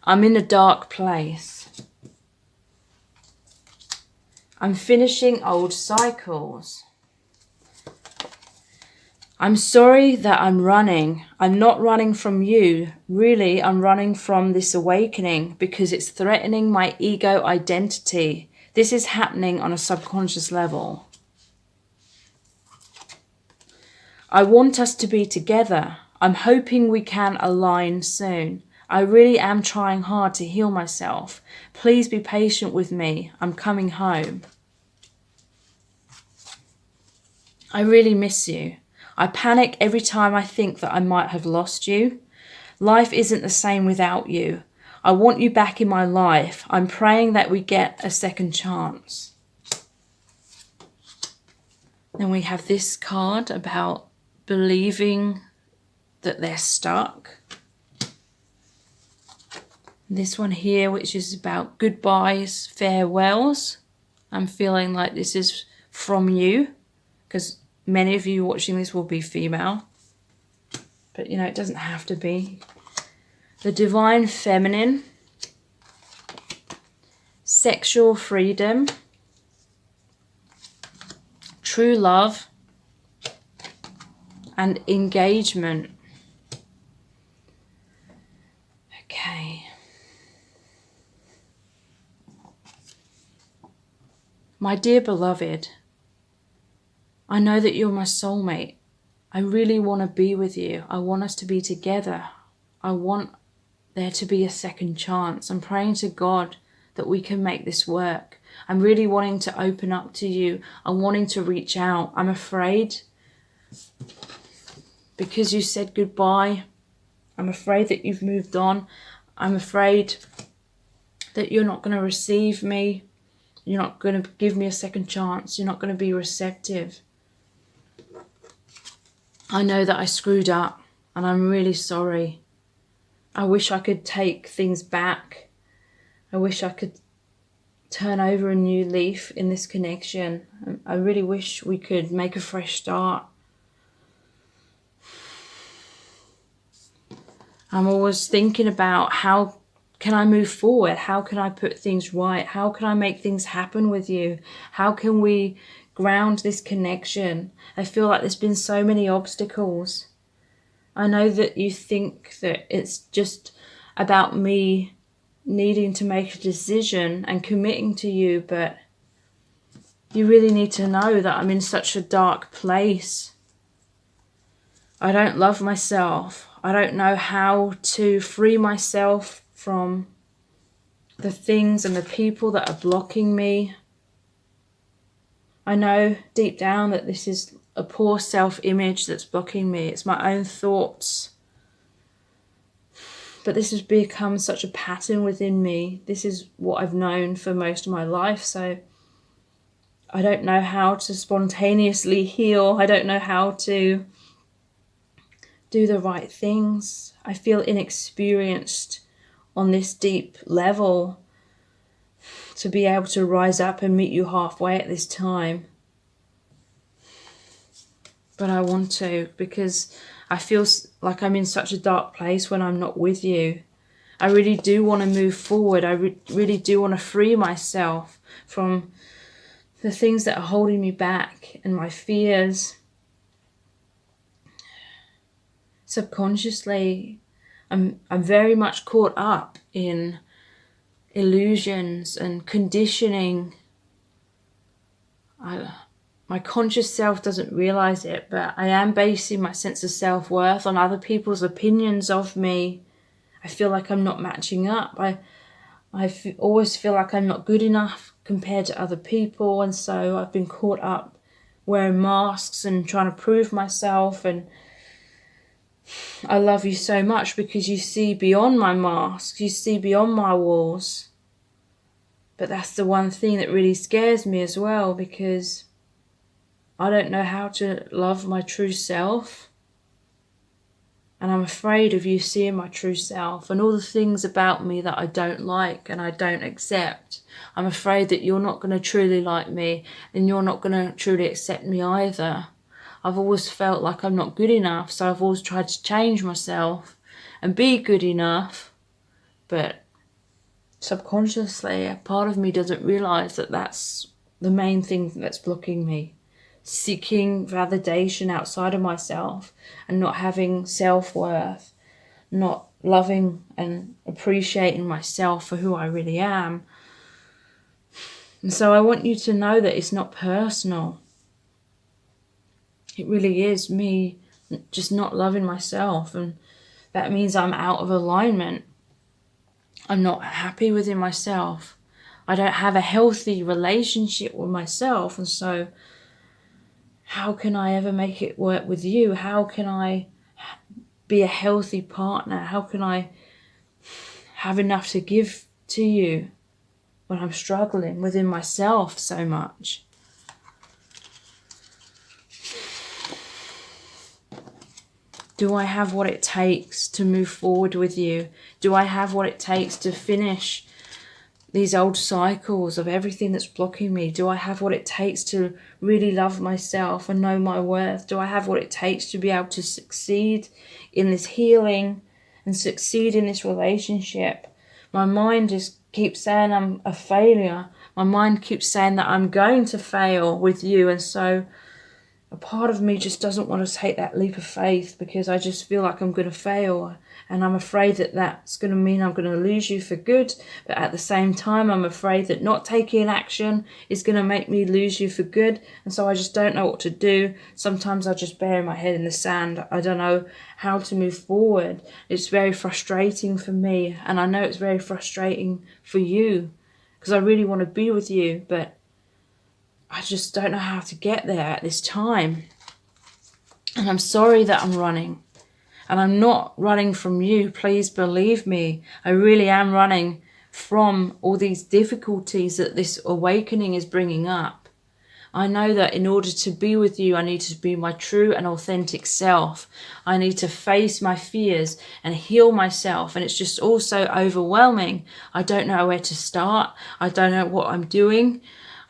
I'm in a dark place. I'm finishing old cycles. I'm sorry that I'm running. I'm not running from you. Really, I'm running from this awakening because it's threatening my ego identity. This is happening on a subconscious level. I want us to be together. I'm hoping we can align soon. I really am trying hard to heal myself. Please be patient with me. I'm coming home. I really miss you. I panic every time I think that I might have lost you. Life isn't the same without you. I want you back in my life. I'm praying that we get a second chance. Then we have this card about believing that they're stuck. This one here, which is about goodbyes, farewells. I'm feeling like this is from you, because many of you watching this will be female. But, you know, it doesn't have to be. The divine feminine. Sexual freedom. True love. And engagement. Okay. My dear beloved, I know that you're my soulmate. I really want to be with you. I want us to be together. I want there to be a second chance. I'm praying to God that we can make this work. I'm really wanting to open up to you. I'm wanting to reach out. I'm afraid because you said goodbye. I'm afraid that you've moved on. I'm afraid that you're not going to receive me. You're not going to give me a second chance. You're not going to be receptive. I know that I screwed up and I'm really sorry. I wish I could take things back. I wish I could turn over a new leaf in this connection. I really wish we could make a fresh start. I'm always thinking about how can I move forward? How can I put things right? How can I make things happen with you? How can we ground this connection? I feel like there's been so many obstacles. I know that you think that it's just about me needing to make a decision and committing to you, but you really need to know that I'm in such a dark place. I don't love myself. I don't know how to free myself from the things and the people that are blocking me. I know deep down that this is a poor self-image that's blocking me. It's my own thoughts. But this has become such a pattern within me. This is what I've known for most of my life. So I don't know how to spontaneously heal. I don't know how to do the right things. I feel inexperienced on this deep level to be able to rise up and meet you halfway at this time. But I want to, because I feel like I'm in such a dark place when I'm not with you. I really do want to move forward. I really do want to free myself from the things that are holding me back and my fears. Subconsciously, I'm very much caught up in illusions and conditioning. My conscious self doesn't realize it, but I am basing my sense of self-worth on other people's opinions of me. I feel like I'm not matching up. I always feel like I'm not good enough compared to other people, and so I've been caught up wearing masks and trying to prove myself. And I love you so much because you see beyond my mask, you see beyond my walls. But that's the one thing that really scares me as well, because I don't know how to love my true self. And I'm afraid of you seeing my true self and all the things about me that I don't like and I don't accept. I'm afraid that you're not going to truly like me and you're not going to truly accept me either. I've always felt like I'm not good enough, so I've always tried to change myself and be good enough. But subconsciously, a part of me doesn't realise that that's the main thing that's blocking me. Seeking validation outside of myself and not having self-worth, not loving and appreciating myself for who I really am. And so I want you to know that it's not personal. It really is me just not loving myself, and that means I'm out of alignment. I'm not happy within myself. I don't have a healthy relationship with myself, and so how can I ever make it work with you? How can I be a healthy partner? How can I have enough to give to you when I'm struggling within myself so much? Do I have what it takes to move forward with you? Do I have what it takes to finish these old cycles of everything that's blocking me? Do I have what it takes to really love myself and know my worth? Do I have what it takes to be able to succeed in this healing and succeed in this relationship? My mind just keeps saying I'm a failure. My mind keeps saying that I'm going to fail with you, and so a part of me just doesn't want to take that leap of faith because I just feel like I'm going to fail, and I'm afraid that that's going to mean I'm going to lose you for good. But at the same time, I'm afraid that not taking action is going to make me lose you for good, and so I just don't know what to do. Sometimes I just bury my head in the sand. I don't know how to move forward. It's very frustrating for me, and I know it's very frustrating for you because I really want to be with you, but I just don't know how to get there at this time. And I'm sorry that I'm running. And I'm not running from you, please believe me. I really am running from all these difficulties that this awakening is bringing up. I know that in order to be with you, I need to be my true and authentic self. I need to face my fears and heal myself. And it's just all so overwhelming. I don't know where to start. I don't know what I'm doing.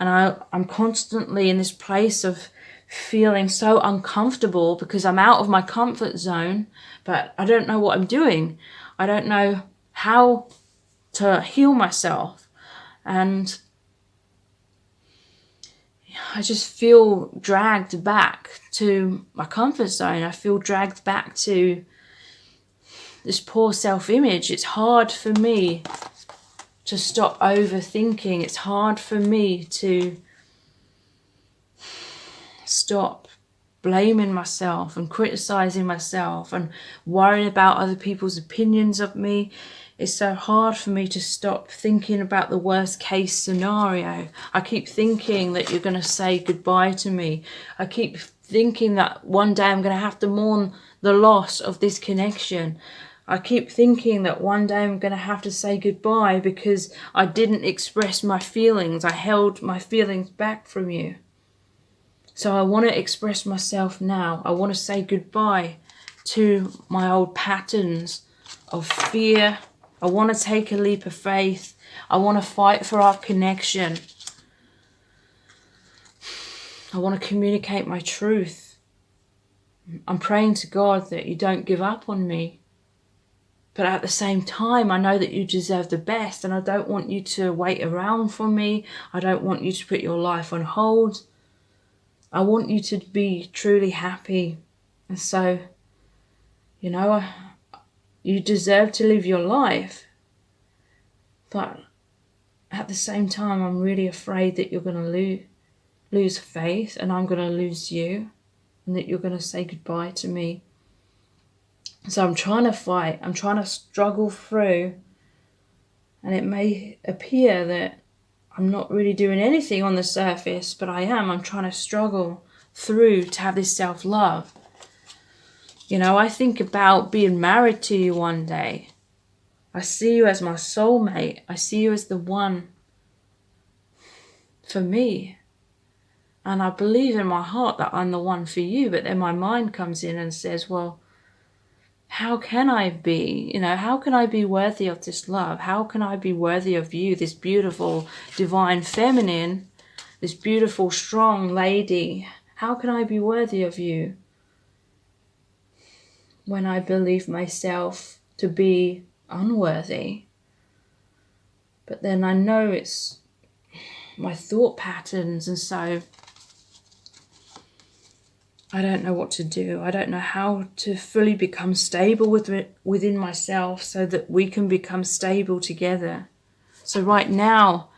And I'm constantly in this place of feeling so uncomfortable because I'm out of my comfort zone, but I don't know what I'm doing. I don't know how to heal myself. And I just feel dragged back to my comfort zone. I feel dragged back to this poor self-image. It's hard for me to stop overthinking. It's hard for me to stop blaming myself and criticizing myself and worrying about other people's opinions of me. It's so hard for me to stop thinking about the worst case scenario. I keep thinking that you're going to say goodbye to me. I keep thinking that one day I'm going to have to mourn the loss of this connection. I keep thinking that one day I'm going to have to say goodbye because I didn't express my feelings. I held my feelings back from you. So I want to express myself now. I want to say goodbye to my old patterns of fear. I want to take a leap of faith. I want to fight for our connection. I want to communicate my truth. I'm praying to God that you don't give up on me. But at the same time, I know that you deserve the best, and I don't want you to wait around for me. I don't want you to put your life on hold. I want you to be truly happy. And so, you deserve to live your life. But at the same time, I'm really afraid that you're going to lose faith, and I'm going to lose you, and that you're going to say goodbye to me. So I'm trying to fight. I'm trying to struggle through. And it may appear that I'm not really doing anything on the surface, but I am. I'm trying to struggle through to have this self-love. I think about being married to you one day. I see you as my soulmate. I see you as the one for me. And I believe in my heart that I'm the one for you. But then my mind comes in and says, well, how can I be? How can I be worthy of this love? How can I be worthy of you, this beautiful, divine feminine, this beautiful, strong lady? How can I be worthy of you when I believe myself to be unworthy? But then I know it's my thought patterns, and so I don't know what to do. I don't know how to fully become stable within myself so that we can become stable together. So right now,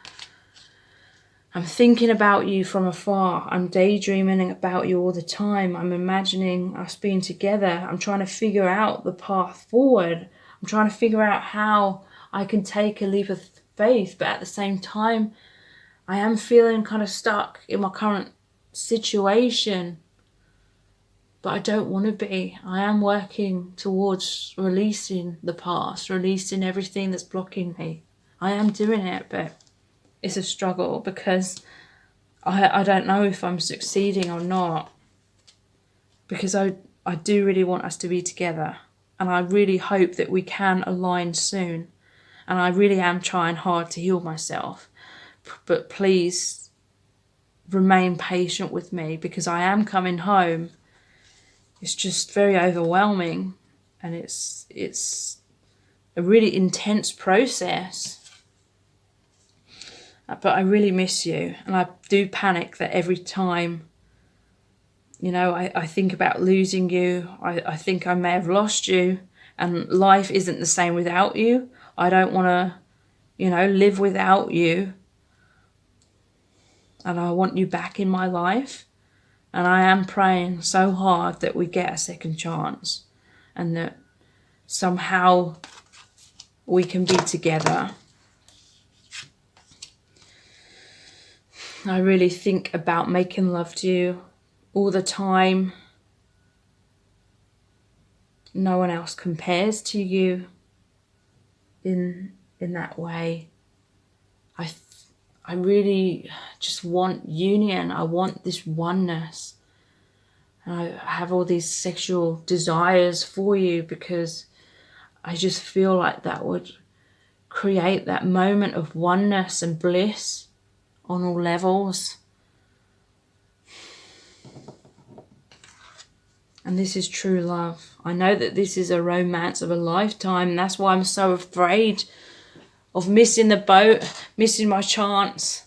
I'm thinking about you from afar. I'm daydreaming about you all the time. I'm imagining us being together. I'm trying to figure out the path forward. I'm trying to figure out how I can take a leap of faith, but at the same time, I am feeling kind of stuck in my current situation, but I don't want to be. I am working towards releasing the past, releasing everything that's blocking me. I am doing it, but it's a struggle because I don't know if I'm succeeding or not, because I do really want us to be together, and I really hope that we can align soon, and I really am trying hard to heal myself, but please remain patient with me because I am coming home. It's just very overwhelming, and it's a really intense process. But I really miss you, and I do panic that every time, you know, I think about losing you. I think I may have lost you, and life isn't the same without you. I don't want to, you know, live without you, and I want you back in my life. And I am praying so hard that we get a second chance, and that somehow we can be together. I really think about making love to you all the time. No one else compares to you in that way. I really just want union. I want this oneness. And I have all these sexual desires for you because I just feel like that would create that moment of oneness and bliss on all levels. And this is true love. I know that this is a romance of a lifetime, and that's why I'm so afraid of missing the boat, missing my chance.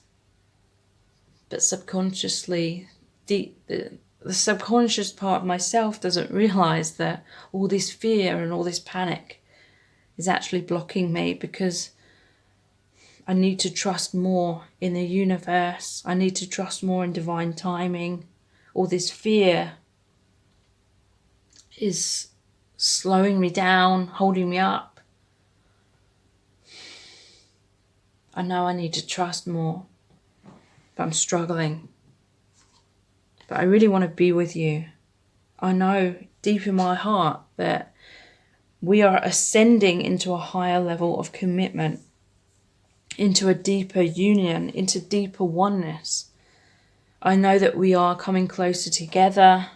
But subconsciously, the subconscious part of myself doesn't realize that all this fear and all this panic is actually blocking me, because I need to trust more in the universe. I need to trust more in divine timing. All this fear is slowing me down, holding me up. I know I need to trust more, but I'm struggling. But I really want to be with you. I know deep in my heart that we are ascending into a higher level of commitment, into a deeper union, into deeper oneness. I know that we are coming closer together.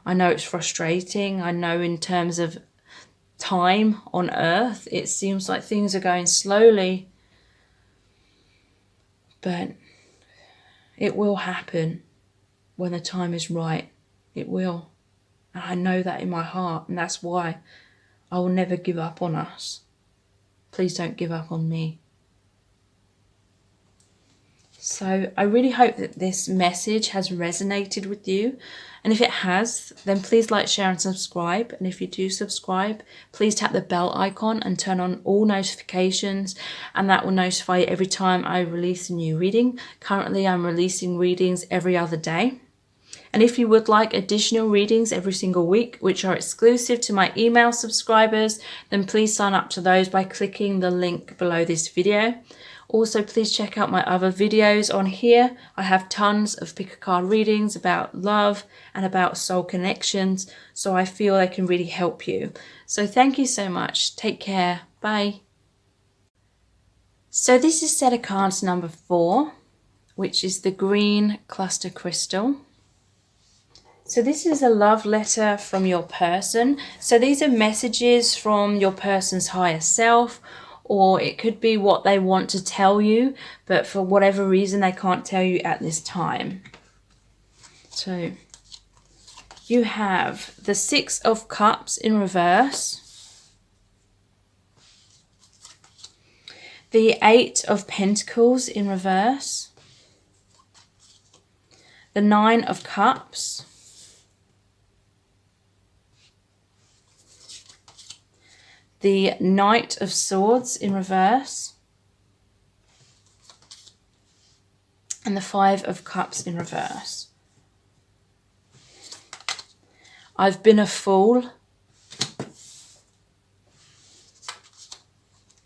I know it's frustrating. I know in terms of time on Earth, it seems like things are going slowly. But it will happen when the time is right. It will. And I know that in my heart. And that's why I will never give up on us. Please don't give up on me. So I really hope that this message has resonated with you. And if it has, then please like, share and subscribe. And if you do subscribe, please tap the bell icon and turn on all notifications. And that will notify you every time I release a new reading. Currently, I'm releasing readings every other day. And if you would like additional readings every single week, which are exclusive to my email subscribers, then please sign up to those by clicking the link below this video. Also, please check out my other videos on here. I have tons of pick a card readings about love and about soul connections, so I feel they can really help you. So thank you so much. Take care. Bye. So this is set of cards number 4, which is the green cluster crystal. So this is a love letter from your person. So these are messages from your person's higher self, or it could be what they want to tell you, but for whatever reason they can't tell you at this time. So you have the 6 of Cups in reverse, the 8 of Pentacles in reverse, the 9 of Cups, the Knight of Swords in reverse, and the Five of Cups in reverse. I've been a fool.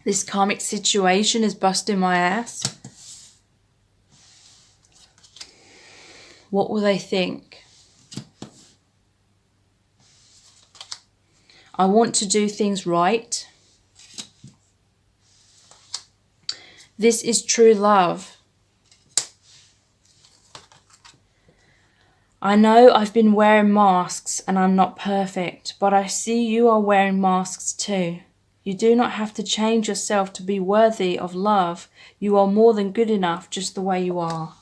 This karmic situation is busting my ass. What will they think? I want to do things right. This is true love. I know I've been wearing masks and I'm not perfect, but I see you are wearing masks too. You do not have to change yourself to be worthy of love. You are more than good enough just the way you are.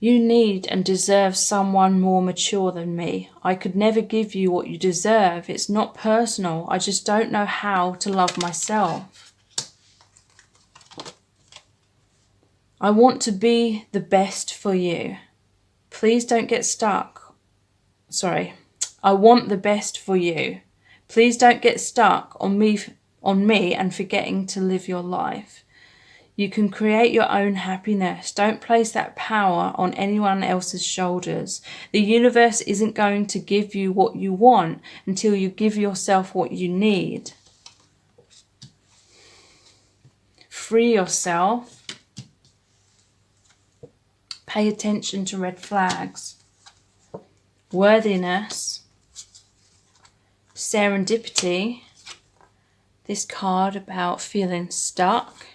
You need and deserve someone more mature than me. I could never give you what you deserve. It's not personal. I just don't know how to love myself. I want to be the best for you. Please don't get stuck. I want the best for you. Please don't get stuck on me and forgetting to live your life. You can create your own happiness. Don't place that power on anyone else's shoulders. The universe isn't going to give you what you want until you give yourself what you need. Free yourself. Pay attention to red flags. Worthiness. Serendipity. This card about feeling stuck.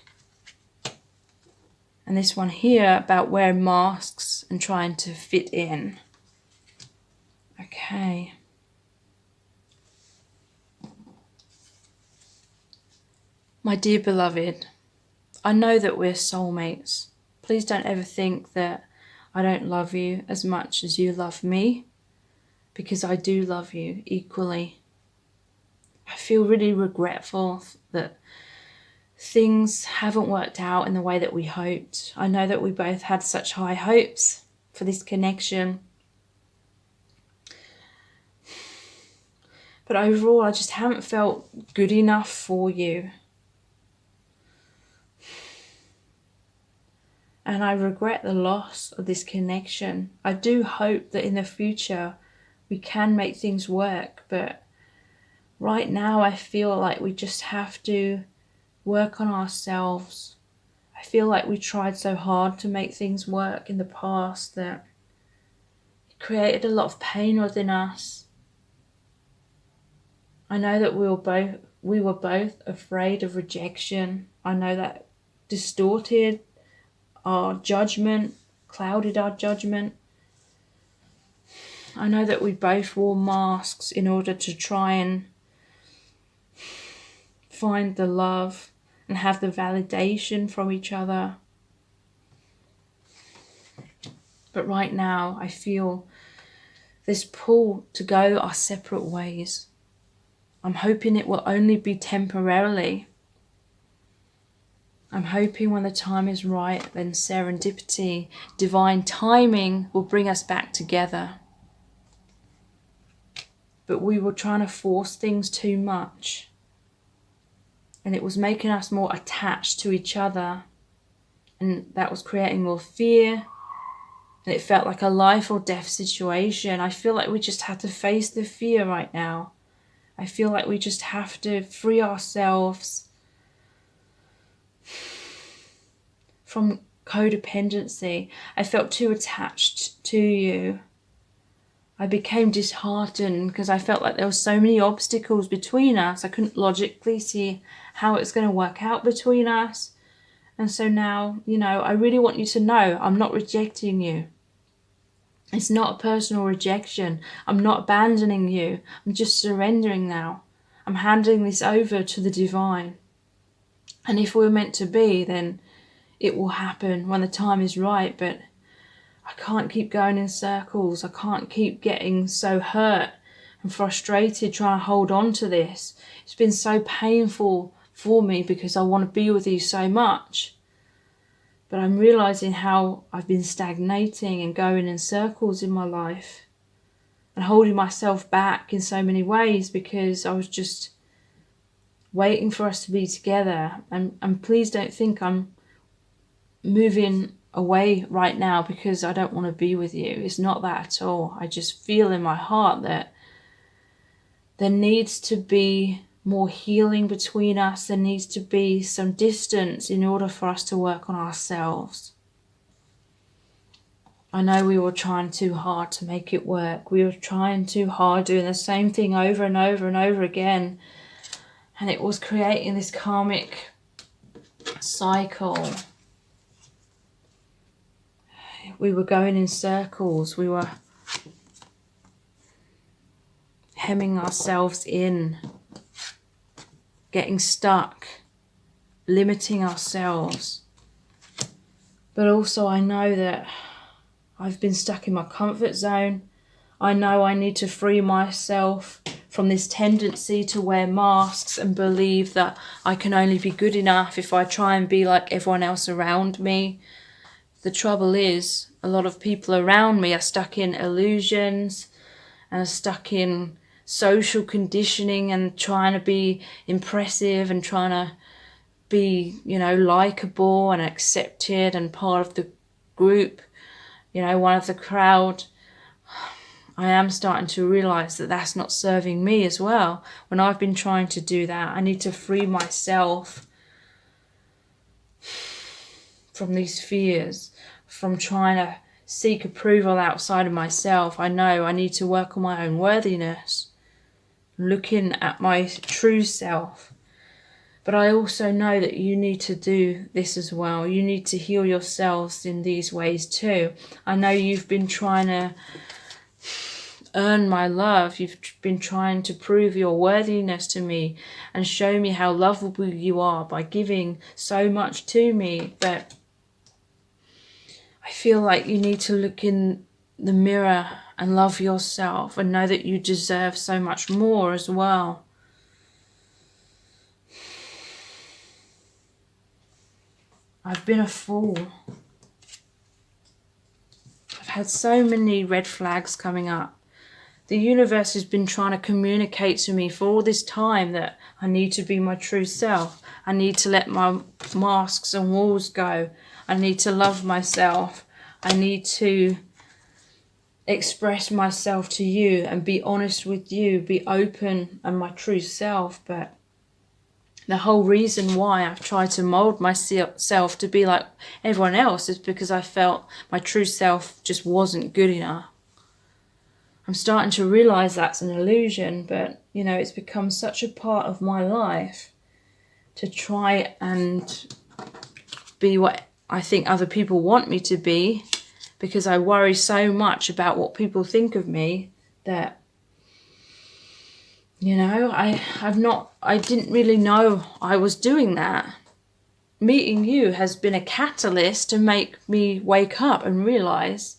And this one here about wearing masks and trying to fit in. Okay. My dear beloved, I know that we're soulmates. Please don't ever think that I don't love you as much as you love me, because I do love you equally. I feel really regretful that things haven't worked out in the way that we hoped. I know that we both had such high hopes for this connection. But overall, I just haven't felt good enough for you. And I regret the loss of this connection. I do hope that in the future we can make things work. But right now I feel like we just have to work on ourselves. I feel like we tried so hard to make things work in the past that it created a lot of pain within us. I know that we were both afraid of rejection. I know that distorted our judgment, clouded our judgment. I know that we both wore masks in order to try and find the love and have the validation from each other. But right now I feel this pull to go our separate ways. I'm hoping it will only be temporarily. I'm hoping when the time is right, then serendipity, divine timing will bring us back together. But we were trying to force things too much. And it was making us more attached to each other. And that was creating more fear. And it felt like a life or death situation. I feel like we just had to face the fear right now. I feel like we just have to free ourselves from codependency. I felt too attached to you. I became disheartened because I felt like there were so many obstacles between us. I couldn't logically see how it's going to work out between us. And so now, I really want you to know I'm not rejecting you. It's not a personal rejection. I'm not abandoning you. I'm just surrendering now. I'm handing this over to the divine. And if we're meant to be, then it will happen when the time is right. But I can't keep going in circles. I can't keep getting so hurt and frustrated trying to hold on to this. It's been so painful for me because I want to be with you so much. But I'm realizing how I've been stagnating and going in circles in my life and holding myself back in so many ways because I was just waiting for us to be together. And please don't think I'm moving away right now because I don't want to be with you. It's not that at all. I just feel in my heart that there needs to be more healing between us. There needs to be some distance in order for us to work on ourselves. I know we were trying too hard to make it work. We were trying too hard, doing the same thing over and over and over again. And it was creating this karmic cycle. We were going in circles. We were hemming ourselves in, getting stuck, limiting ourselves. But also I know that I've been stuck in my comfort zone. I know I need to free myself from this tendency to wear masks and believe that I can only be good enough if I try and be like everyone else around me. The trouble is, a lot of people around me are stuck in illusions and are stuck in social conditioning and trying to be impressive and trying to be, likable and accepted and part of the group, one of the crowd. I am starting to realise that that's not serving me as well. When I've been trying to do that, I need to free myself from these fears, from trying to seek approval outside of myself. I know I need to work on my own worthiness, looking at my true self. But I also know that you need to do this as well. You need to heal yourselves in these ways too. I know you've been trying to earn my love. You've been trying to prove your worthiness to me and show me how lovable you are by giving so much to me. But I feel like you need to look in the mirror and love yourself and know that you deserve so much more as well. I've been a fool. I've had so many red flags coming up. The universe has been trying to communicate to me for all this time that I need to be my true self. I need to let my masks and walls go. I need to love myself. I need to express myself to you and be honest with you, be open and my true self. But the whole reason why I've tried to mold myself to be like everyone else is because I felt my true self just wasn't good enough. I'm starting to realise that's an illusion, but, it's become such a part of my life to try and be what I think other people want me to be, because I worry so much about what people think of me that I didn't really know I was doing that. Meeting you has been a catalyst to make me wake up and realise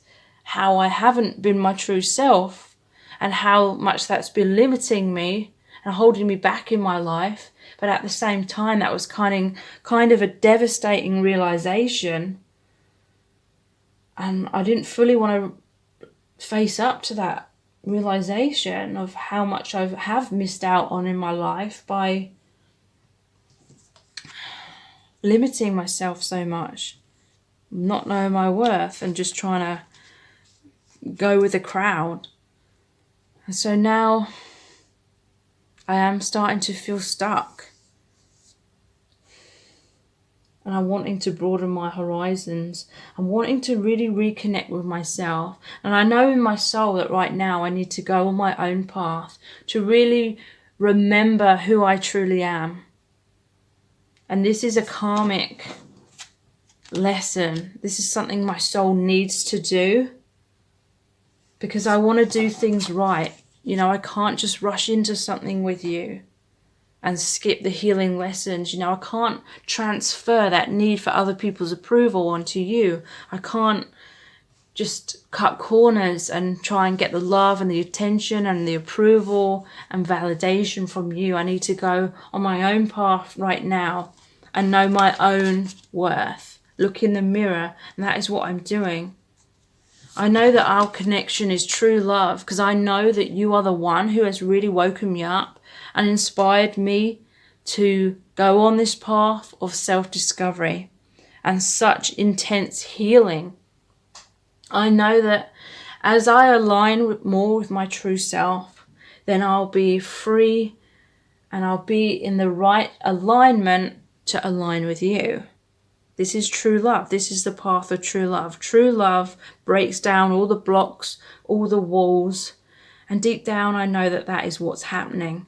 how I haven't been my true self and how much that's been limiting me and holding me back in my life. But at the same time, that was kind of a devastating realisation. And I didn't fully want to face up to that realization of how much I have missed out on in my life by limiting myself so much, not knowing my worth and just trying to go with the crowd. And so now I am starting to feel stuck. And I'm wanting to broaden my horizons. I'm wanting to really reconnect with myself. And I know in my soul that right now I need to go on my own path to really remember who I truly am. And this is a karmic lesson. This is something my soul needs to do because I want to do things right. I can't just rush into something with you and skip the healing lessons. I can't transfer that need for other people's approval onto you. I can't just cut corners and try and get the love and the attention and the approval and validation from you. I need to go on my own path right now and know my own worth. Look in the mirror, and that is what I'm doing. I know that our connection is true love because I know that you are the one who has really woken me up and inspired me to go on this path of self-discovery. and such intense healing. I know that as I align more with my true self, then I'll be free and I'll be in the right alignment to align with you. This is true love. This is the path of true love. True love breaks down all the blocks, all the walls, and deep down I know that that is what's happening.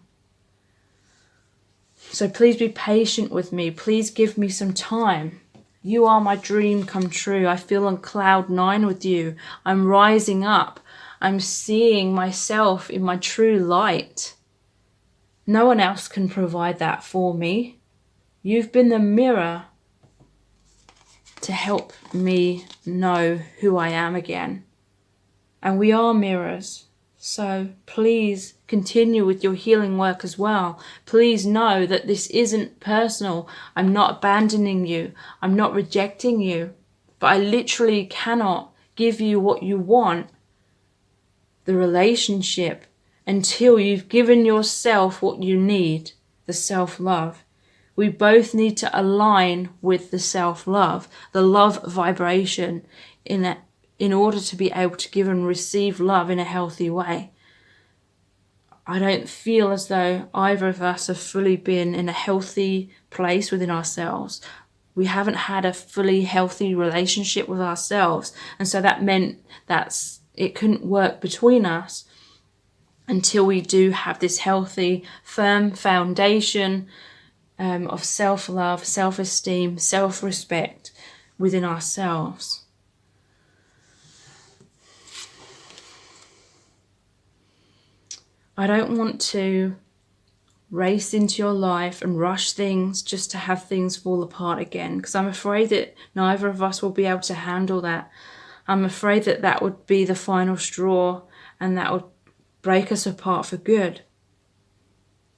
So please be patient with me. Please give me some time. You are my dream come true. I feel on cloud 9 with you. I'm rising up. I'm seeing myself in my true light. No one else can provide that for me. You've been the mirror to help me know who I am again. And we are mirrors. So please continue with your healing work as well. Please know that this isn't personal. I'm not abandoning you. I'm not rejecting you. But I literally cannot give you what you want, the relationship, until you've given yourself what you need, the self-love. We both need to align with the self-love, the love vibration in order to be able to give and receive love in a healthy way. I don't feel as though either of us have fully been in a healthy place within ourselves. We haven't had a fully healthy relationship with ourselves. And so that meant that it couldn't work between us until we do have this healthy, firm foundation of self-love, self-esteem, self-respect within ourselves. I don't want to race into your life and rush things just to have things fall apart again, because I'm afraid that neither of us will be able to handle that. I'm afraid that that would be the final straw and that would break us apart for good.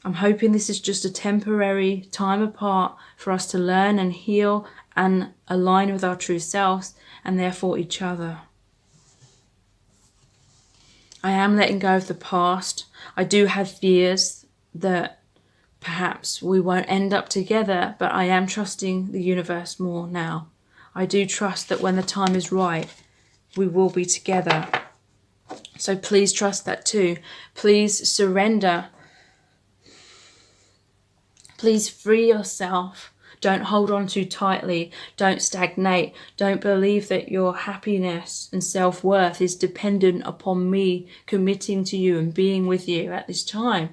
I'm hoping this is just a temporary time apart for us to learn and heal and align with our true selves and therefore each other. I am letting go of the past. I do have fears that perhaps we won't end up together, but I am trusting the universe more now. I do trust that when the time is right, we will be together. So please trust that too. Please surrender. Please free yourself. Don't hold on too tightly. Don't stagnate. Don't believe that your happiness and self-worth is dependent upon me committing to you and being with you at this time.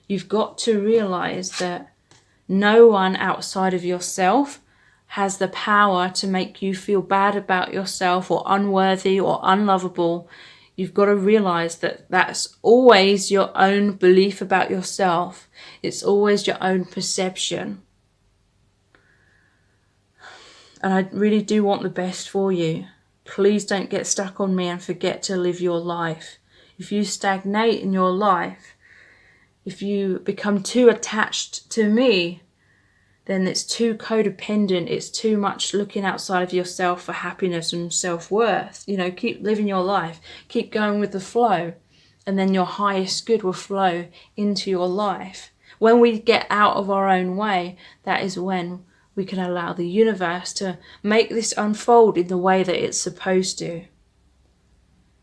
You've got to realize that no one outside of yourself has the power to make you feel bad about yourself or unworthy or unlovable. You've got to realize that that's always your own belief about yourself. It's always your own perception. And I really do want the best for you. Please don't get stuck on me and forget to live your life. If you stagnate in your life, if you become too attached to me, then it's too codependent. It's too much looking outside of yourself for happiness and self-worth. You know, keep living your life. Keep going with the flow. And then your highest good will flow into your life. When we get out of our own way, that is when we can allow the universe to make this unfold in the way that it's supposed to.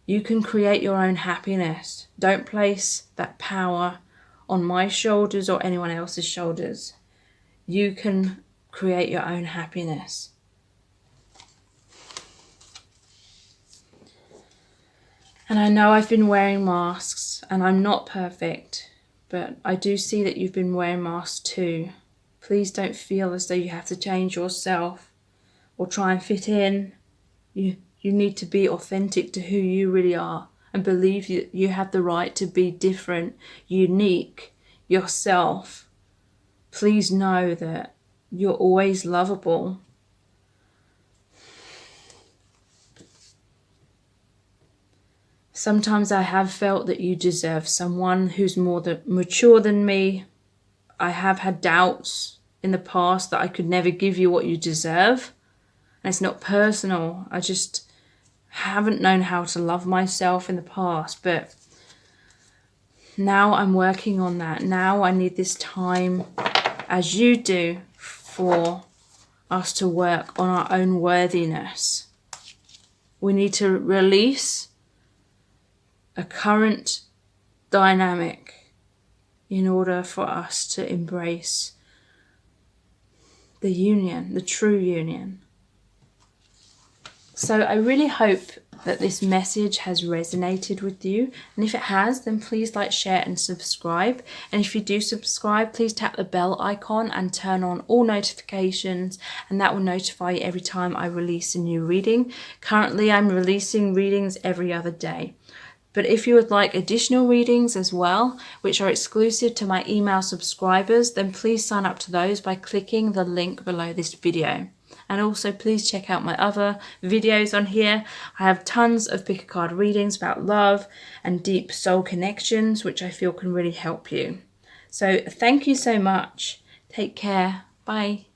You can create your own happiness. Don't place that power on my shoulders or anyone else's shoulders. You can create your own happiness. And I know I've been wearing masks and I'm not perfect, but I do see that you've been wearing masks too. Please don't feel as though you have to change yourself or try and fit in. You need to be authentic to who you really are and believe you have the right to be different, unique, yourself. Please know that you're always lovable. Sometimes I have felt that you deserve someone who's more mature than me. I have had doubts in the past that I could never give you what you deserve. And it's not personal. I just haven't known how to love myself in the past. But now I'm working on that. Now I need this time, as you do, for us to work on our own worthiness. We need to release a current dynamic in order for us to embrace the union, the true union. So I really hope that this message has resonated with you. And if it has, then please like, share and subscribe. And if you do subscribe, please tap the bell icon and turn on all notifications, and that will notify you every time I release a new reading. Currently, I'm releasing readings every other day. But if you would like additional readings as well, which are exclusive to my email subscribers, then please sign up to those by clicking the link below this video. And also please check out my other videos on here. I have tons of pick a card readings about love and deep soul connections, which I feel can really help you. So thank you so much. Take care. Bye.